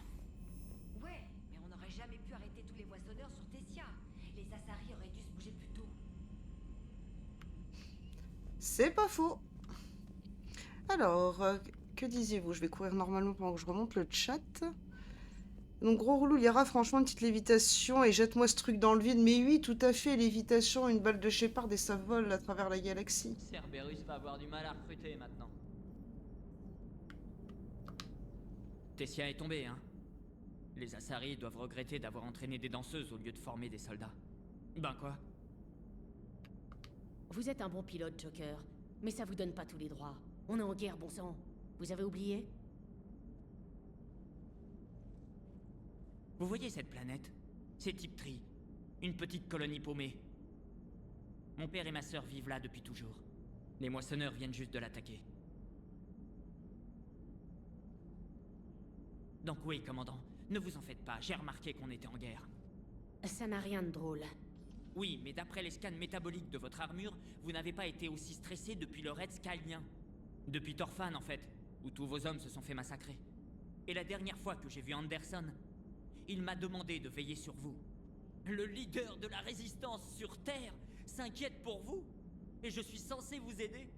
Ouais, mais on n'aurait jamais pu arrêter tous les moissonneurs sur Tessia. Les Asari auraient dû se bouger plus tôt. C'est pas faux. Alors, que disiez-vous? Je vais courir normalement pendant que je remonte le chat. Donc, gros relou, Liara, franchement, une petite lévitation et jette-moi ce truc dans le vide. Mais oui, tout à fait, lévitation, une balle de Shepard et ça vole à travers la galaxie. Cerberus va avoir du mal à recruter maintenant. Tessia est tombée, hein. Les Asari doivent regretter d'avoir entraîné des danseuses au lieu de former des soldats. Ben quoi? Vous êtes un bon pilote, Joker, mais ça vous donne pas tous les droits. On est en guerre, bon sang. Vous avez oublié? Vous voyez cette planète? C'est Tiptree, une petite colonie paumée. Mon père et ma sœur vivent là depuis toujours. Les moissonneurs viennent juste de l'attaquer. Donc oui, commandant, ne vous en faites pas, j'ai remarqué qu'on était en guerre. Ça n'a rien de drôle. Oui, mais d'après les scans métaboliques de votre armure, vous n'avez pas été aussi stressé depuis le raid skylien. Depuis Torfan, en fait, où tous vos hommes se sont fait massacrer. Et la dernière fois que j'ai vu Anderson, il m'a demandé de veiller sur vous. Le leader de la résistance sur Terre s'inquiète pour vous, et je suis censé vous aider.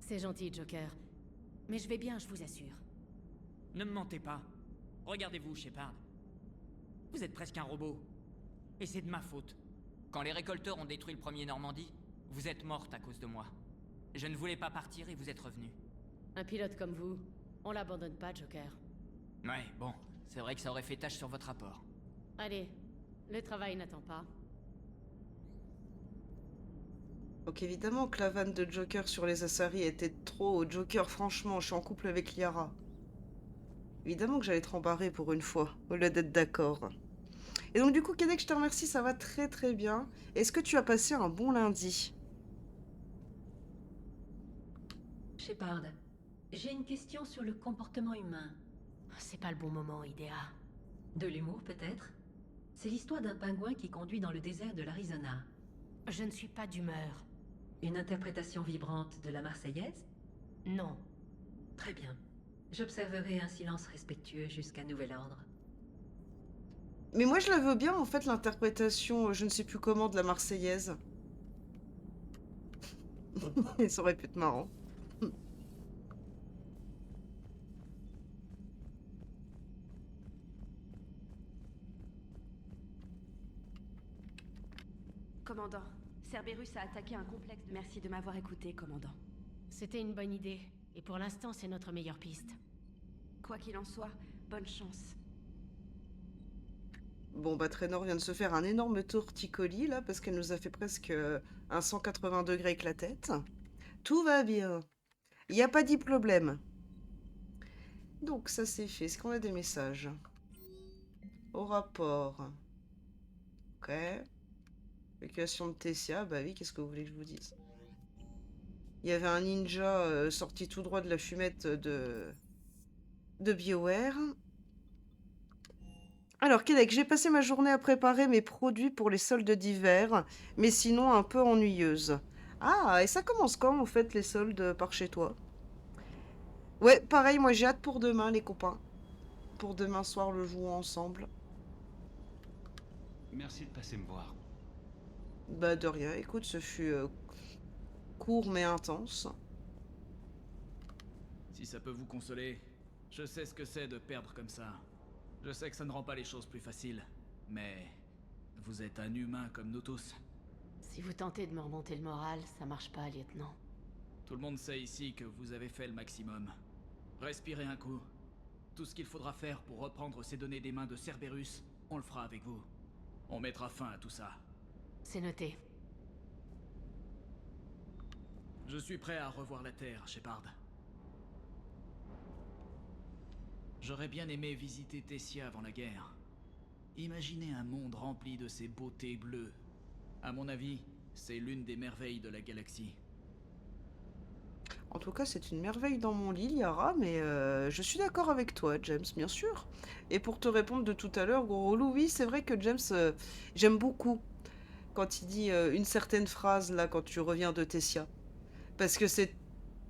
C'est gentil, Joker. Mais je vais bien, je vous assure. Ne me mentez pas. Regardez-vous, Shepard. Vous êtes presque un robot. Et c'est de ma faute. Quand les récolteurs ont détruit le premier Normandie, vous êtes morte à cause de moi. Je ne voulais pas partir et vous êtes revenu. Un pilote comme vous, on l'abandonne pas, Joker. Ouais, bon, c'est vrai que ça aurait fait tâche sur votre rapport. Allez, le travail n'attend pas. Donc évidemment que la vanne de Joker sur les Asari était trop. Joker, franchement, je suis en couple avec Liara. Évidemment que j'allais te rembarrer pour une fois, au lieu d'être d'accord. Et donc du coup, Kenneth, je te remercie, ça va très très bien. Est-ce que tu as passé un bon lundi? Shepard, j'ai une question sur le comportement humain. C'est pas le bon moment, Idea. De l'humour, peut-être? C'est l'histoire d'un pingouin qui conduit dans le désert de l'Arizona. Je ne suis pas d'humeur. Une interprétation vibrante de la Marseillaise? Non. Très bien. J'observerai un silence respectueux jusqu'à nouvel ordre. Mais moi je la veux bien en fait, l'interprétation, je ne sais plus comment, de la Marseillaise. Ça aurait pu être marrant. Commandant, Cerberus a attaqué un complexe de... Merci de m'avoir écouté, commandant. C'était une bonne idée, et pour l'instant, c'est notre meilleure piste. Quoi qu'il en soit, bonne chance. Bon bah Trainor vient de se faire un énorme torticolis là, parce qu'elle nous a fait presque un 180 degrés avec la tête. Tout va bien. Il n'y a pas de problème. Donc ça c'est fait. Est-ce qu'on a des messages? Au rapport. Ok. Évacuation de Tessia, bah oui, qu'est-ce que vous voulez que je vous dise? Il y avait un ninja sorti tout droit de la fumette de BioWare. Alors, Kenneth, j'ai passé ma journée à préparer mes produits pour les soldes d'hiver, mais sinon un peu ennuyeuse. Ah, et ça commence quand, en fait, les soldes par chez toi? Ouais, pareil, moi j'ai hâte pour demain, les copains. Pour demain soir, le jouons ensemble. Merci de passer me voir. Bah de rien, écoute, ce fut court mais intense. Si ça peut vous consoler, je sais ce que c'est de perdre comme ça. Je sais que ça ne rend pas les choses plus faciles, mais vous êtes un humain comme nous tous. Si vous tentez de me remonter le moral, ça marche pas, lieutenant. Tout le monde sait ici que vous avez fait le maximum. Respirez un coup. Tout ce qu'il faudra faire pour reprendre ces données des mains de Cerberus, on le fera avec vous. On mettra fin à tout ça. C'est noté. Je suis prêt à revoir la Terre, Shepard. J'aurais bien aimé visiter Tessia avant la guerre. Imaginez un monde rempli de ces beautés bleues. À mon avis, c'est l'une des merveilles de la galaxie. En tout cas, c'est une merveille dans mon lit, Liara, mais je suis d'accord avec toi, James, bien sûr. Et pour te répondre de tout à l'heure, gros relou, oui, c'est vrai que James, j'aime beaucoup quand il dit une certaine phrase, là, quand tu reviens de Tessia. Parce que c'est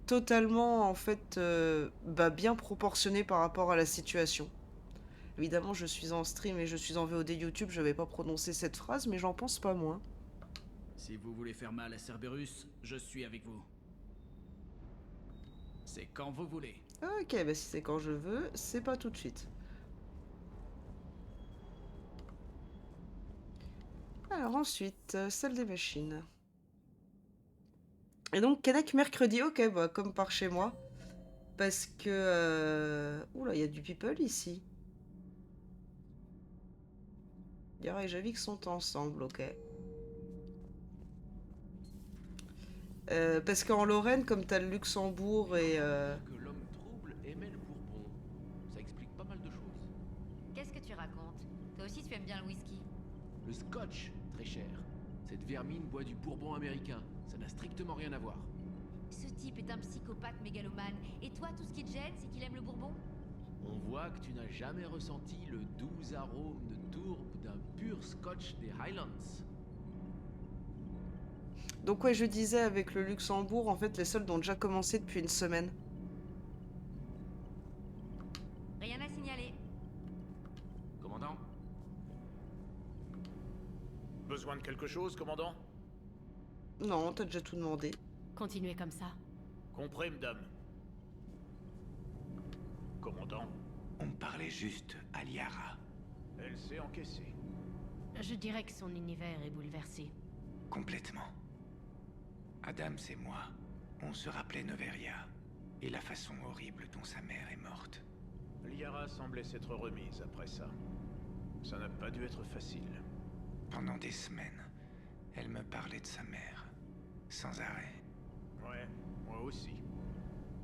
totalement, en fait, bien proportionné par rapport à la situation. Évidemment, je suis en stream et je suis en VOD YouTube, je vais pas prononcer cette phrase, mais j'en pense pas moins. Si vous voulez faire mal à Cerberus, je suis avec vous. C'est quand vous voulez. Ok, bah si c'est quand je veux, c'est pas tout de suite. Alors ensuite, salle des machines. Et donc, Kennec mercredi, ok, bah comme par chez moi. Parce que... Oula, il y a du people ici. Yara et Javik sont ensemble, ok. Parce qu'en Lorraine, comme t'as le Luxembourg et... Que l'homme trouble aimait le Bourbon. Ça explique pas mal de choses. Qu'est-ce que tu racontes? Toi aussi, tu aimes bien le whisky. Le scotch, très cher. Cette vermine boit du Bourbon américain. Ça n'a strictement rien à voir. Ce type est un psychopathe mégalomane. Et toi, tout ce qui te gêne, c'est qu'il aime le bourbon? On voit que tu n'as jamais ressenti le doux arôme de tourbe d'un pur scotch des Highlands. Donc ouais, je disais avec le Luxembourg, en fait, les soldes ont déjà commencé depuis une semaine. Rien à signaler. Commandant? Besoin de quelque chose, commandant? Non, t'as déjà tout demandé. Continuez comme ça. Compris, madame. Commandant? On parlait juste à Liara. Elle s'est encaissée. Je dirais que son univers est bouleversé. Complètement. Adams et moi, on se rappelait Noveria et la façon horrible dont sa mère est morte. Liara semblait s'être remise après ça. Ça n'a pas dû être facile. Pendant des semaines, elle me parlait de sa mère, sans arrêt. Ouais, moi aussi.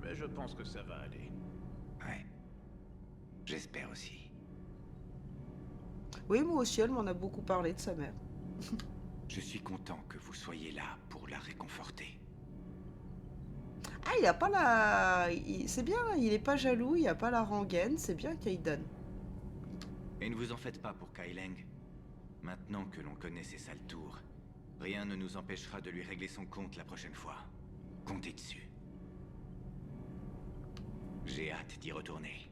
Mais je pense que ça va aller. Ouais. J'espère aussi. Oui, moi aussi, elle m'en a beaucoup parlé de sa mère. Je suis content que vous soyez là pour la réconforter. Ah, il a pas la... C'est bien, il est pas jaloux, il a pas la rengaine, c'est bien Kaidan. Et ne vous en faites pas pour Kaileng. Maintenant que l'on connaît ses sales tours, rien ne nous empêchera de lui régler son compte la prochaine fois. Comptez dessus. J'ai hâte d'y retourner.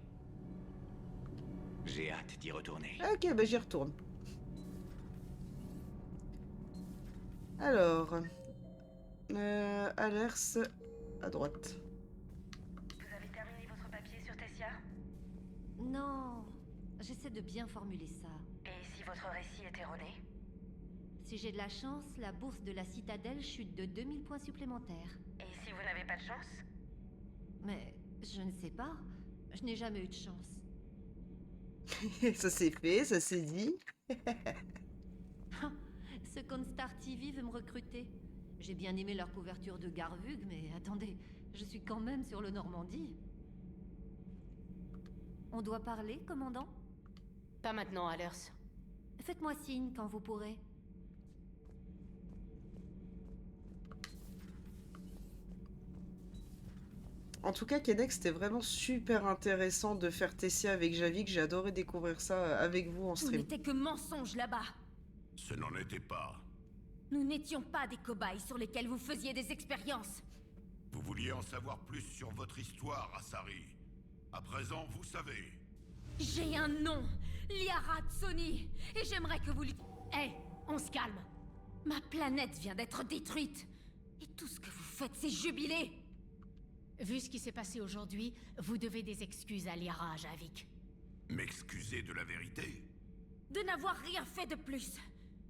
J'ai hâte d'y retourner. Ok, bah j'y retourne. Alors... Alers, à droite. Vous avez terminé votre papier sur Tessia? Non, j'essaie de bien formuler ça. Et si votre récit est erroné? Si j'ai de la chance, la bourse de la Citadelle chute de 2000 points supplémentaires. Et si vous n'avez pas de chance? Mais je ne sais pas. Je n'ai jamais eu de chance. Ça s'est fait, ça s'est dit. Ce Constar TV veut me recruter. J'ai bien aimé leur couverture de Garvug, mais attendez, je suis quand même sur le Normandie. On doit parler, commandant? Pas maintenant, Allers. Faites-moi signe quand vous pourrez. En tout cas, Kennec, c'était vraiment super intéressant de faire Tessia avec Javik. J'ai adoré découvrir ça avec vous en Tout stream. n'était que mensonge là-bas. Ce n'en était pas. Nous n'étions pas des cobayes sur lesquels vous faisiez des expériences. Vous vouliez en savoir plus sur votre histoire, Asari. À présent, vous savez. J'ai un nom, Liara Tsoni, et j'aimerais que vous lui... Hé, on se calme. Ma planète vient d'être détruite, et tout ce que vous faites, c'est jubiler. Vu ce qui s'est passé aujourd'hui, vous devez des excuses à Liara, Javik. M'excuser de la vérité? De n'avoir rien fait de plus.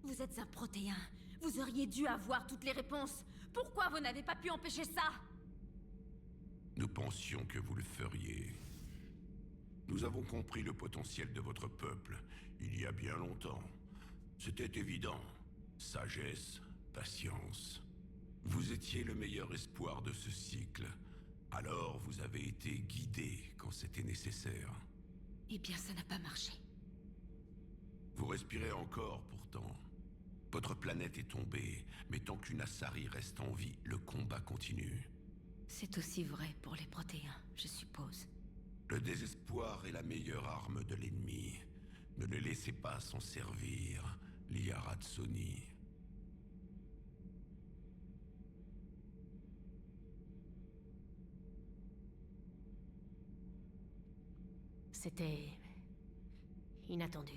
Vous êtes un protéin. Vous auriez dû avoir toutes les réponses. Pourquoi vous n'avez pas pu empêcher ça? Nous pensions que vous le feriez. Nous avons compris le potentiel de votre peuple, il y a bien longtemps. C'était évident. Sagesse, patience. Vous étiez le meilleur espoir de ce cycle. Alors vous avez été guidé quand c'était nécessaire. Eh bien, ça n'a pas marché. Vous respirez encore, pourtant. Votre planète est tombée, mais tant qu'une Asari reste en vie, le combat continue. C'est aussi vrai pour les Protéens, je suppose. Le désespoir est la meilleure arme de l'ennemi. Ne les laissez pas s'en servir, Liara Tsoni. C'était... inattendu.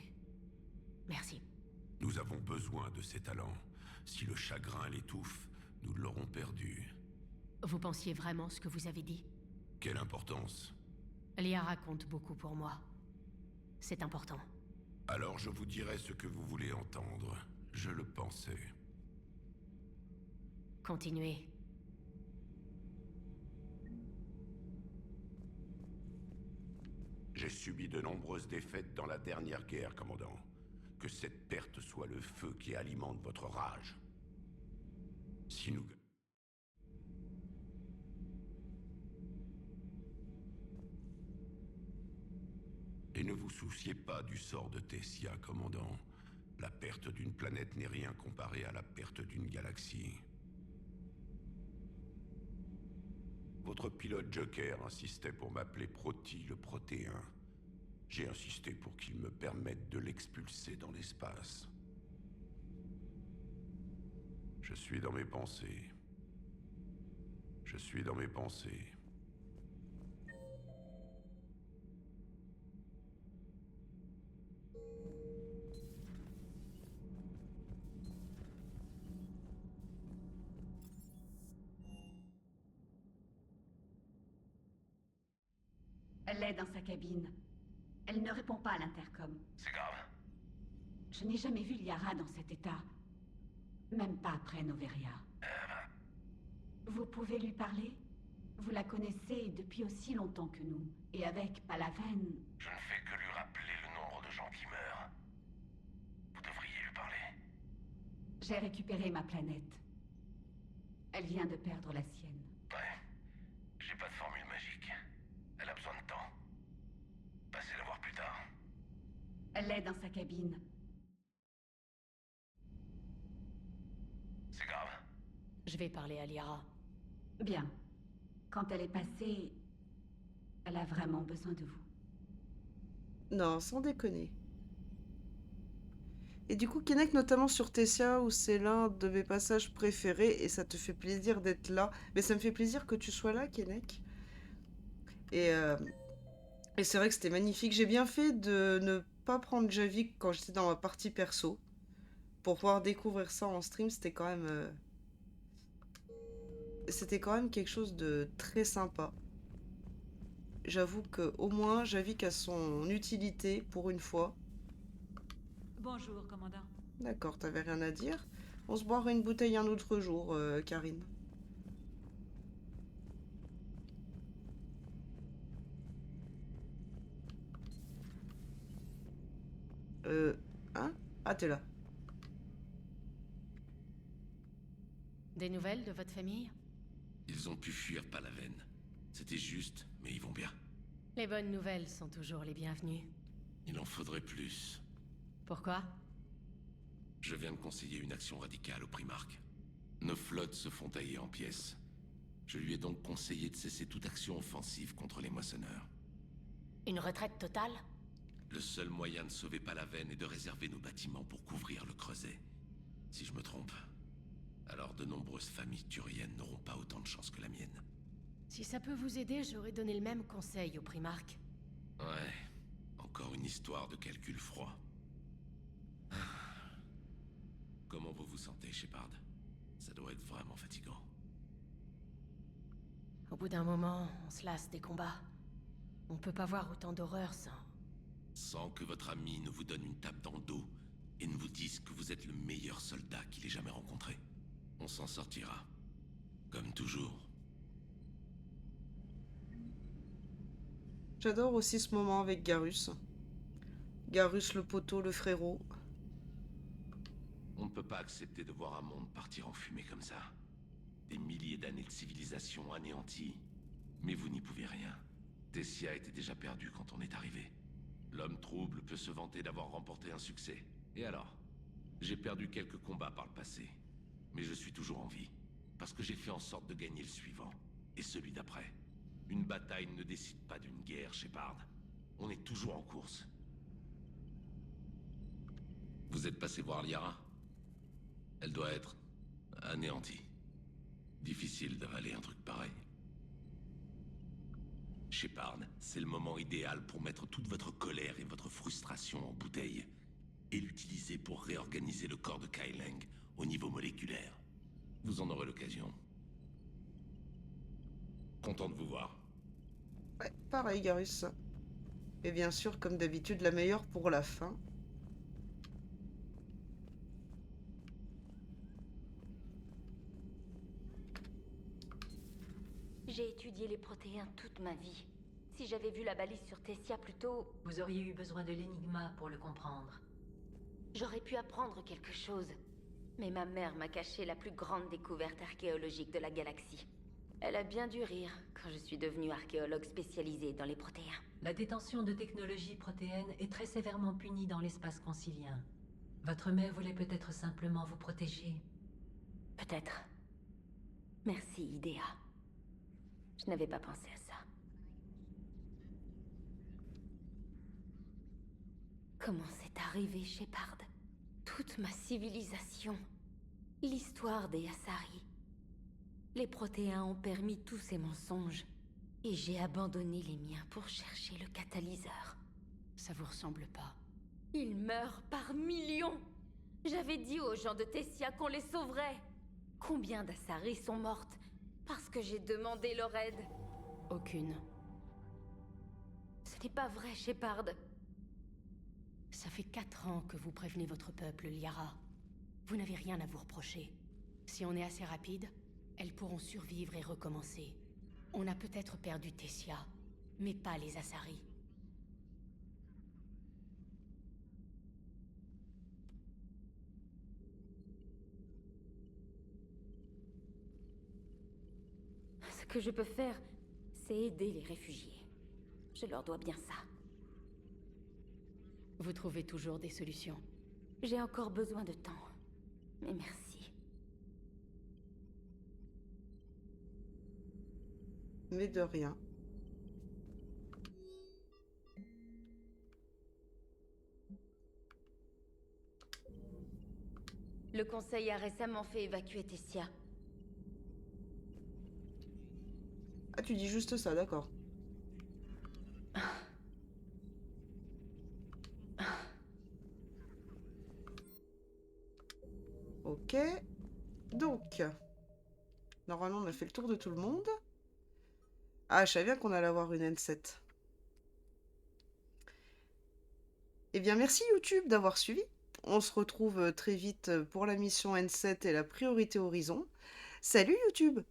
Merci. Nous avons besoin de ces talents. Si le chagrin l'étouffe, nous l'aurons perdu. Vous pensiez vraiment ce que vous avez dit? Quelle importance? Liara compte beaucoup pour moi. C'est important. Alors je vous dirai ce que vous voulez entendre. Je le pensais. Continuez. J'ai subi de nombreuses défaites dans la dernière guerre, commandant. Que cette perte soit le feu qui alimente votre rage. Si nous... Et ne vous souciez pas du sort de Tessia, commandant. La perte d'une planète n'est rien comparé à la perte d'une galaxie. Votre pilote Joker insistait pour m'appeler Proti le Protéen. J'ai insisté pour qu'il me permette de l'expulser dans l'espace. Je suis dans mes pensées. Je suis dans mes pensées. Elle est dans sa cabine. Elle ne répond pas à l'intercom. C'est grave. Je n'ai jamais vu Liara dans cet état. Même pas après Noveria. Vous pouvez lui parler? Vous la connaissez depuis aussi longtemps que nous. Et avec Palaven... Je ne fais que lui rappeler le nombre de gens qui meurent. Vous devriez lui parler. J'ai récupéré ma planète. Elle vient de perdre la sienne. Ouais. J'ai pas de formule magique. Elle a besoin de temps. Passez la voir plus tard. Elle est dans sa cabine. C'est grave. Je vais parler à Liara. Bien. Quand elle est passée, elle a vraiment besoin de vous. Non, sans déconner. Et du coup, Keinec, notamment sur Tessia, où c'est l'un de mes passages préférés, et ça te fait plaisir d'être là. Mais ça me fait plaisir que tu sois là, Keinec. Et c'est vrai que c'était magnifique. J'ai bien fait de ne pas prendre Javik quand j'étais dans ma partie perso. Pour pouvoir découvrir ça en stream, c'était quand même... C'était quand même quelque chose de très sympa. J'avoue que au moins Javik a son utilité pour une fois. Bonjour, commandant. D'accord, t'avais rien à dire. On se boira une bouteille un autre jour, Karine. Hein? Ah, t'es là. Des nouvelles de votre famille? Ils ont pu fuir Palaven. C'était juste, mais ils vont bien. Les bonnes nouvelles sont toujours les bienvenues. Il en faudrait plus. Pourquoi? Je viens de conseiller une action radicale au Primarque. Nos flottes se font tailler en pièces. Je lui ai donc conseillé de cesser toute action offensive contre les moissonneurs. Une retraite totale? Le seul moyen de sauver Palaven est de réserver nos bâtiments pour couvrir le creuset. Si je me trompe, alors de nombreuses familles turiennes n'auront pas autant de chance que la mienne. Si ça peut vous aider, j'aurais donné le même conseil au Primarque. Ouais, encore une histoire de calcul froid. Comment vous vous sentez, Shepard? Ça doit être vraiment fatigant. Au bout d'un moment, on se lasse des combats. On peut pas voir autant d'horreur sans... Sans que votre ami ne vous donne une tape dans le dos N vous dise que vous êtes le meilleur soldat qu'il ait jamais rencontré. On s'en sortira. Comme toujours. J'adore aussi ce moment avec Garrus. Garrus le poteau, le frérot. On ne peut pas accepter de voir un monde partir en fumée comme ça. Des milliers d'années de civilisation anéanties. Mais vous n'y pouvez rien. Tessia était déjà perdue quand on est arrivé. L'homme trouble peut se vanter d'avoir remporté un succès. Et alors? J'ai perdu quelques combats par le passé. Mais je suis toujours en vie. Parce que j'ai fait en sorte de gagner le suivant. Et celui d'après. Une bataille ne décide pas d'une guerre, Shepard. On est toujours en course. Vous êtes passé voir Liara? Elle doit être anéantie. Difficile d'avaler un truc pareil. Shepard, c'est le moment idéal pour mettre toute votre colère et votre frustration en bouteille. Et l'utiliser pour réorganiser le corps de Kai Leng au niveau moléculaire. Vous en aurez l'occasion. Content de vous voir. Ouais, pareil, Garrus. Et bien sûr, comme d'habitude, la meilleure pour la fin. J'ai étudié les protéins toute ma vie. Si j'avais vu la balise sur Tessia plus tôt, Vous auriez eu besoin de l'énigma pour le comprendre. j'aurais pu apprendre quelque chose. Mais ma mère m'a caché la plus grande découverte archéologique de la galaxie. Elle a bien dû rire quand je suis devenue archéologue spécialisée dans les protéins. La détention de technologies protéennes est très sévèrement punie dans l'espace concilien. Votre mère voulait peut-être simplement vous protéger. Peut-être. Merci, Idea. Je n'avais pas pensé à ça. Comment c'est arrivé, Shepard? Toute ma civilisation. L'histoire des Asari. Les protéins ont permis tous ces mensonges. Et j'ai abandonné les miens pour chercher le catalyseur. Ça vous ressemble pas? Ils meurent par millions. J'avais dit aux gens de Tessia qu'on les sauverait. Combien d'Asari sont mortes parce que j'ai demandé leur aide? Aucune. Ce n'est pas vrai, Shepard. Ça fait 4 ans que vous prévenez votre peuple, Liara. Vous n'avez rien à vous reprocher. Si on est assez rapide, elles pourront survivre et recommencer. On a peut-être perdu Tessia, mais pas les Asari. Ce que je peux faire, c'est aider les réfugiés. Je leur dois bien ça. Vous trouvez toujours des solutions? J'ai encore besoin de temps. Mais merci. Mais de rien. Le conseil a récemment fait évacuer Tessia. Ah, tu dis juste ça, d'accord. Ok. Donc, normalement, on a fait le tour de tout le monde. Ah, je savais bien qu'on allait avoir une N7. Eh bien, merci YouTube d'avoir suivi. On se retrouve très vite pour la mission N7 et la priorité Horizon. Salut YouTube!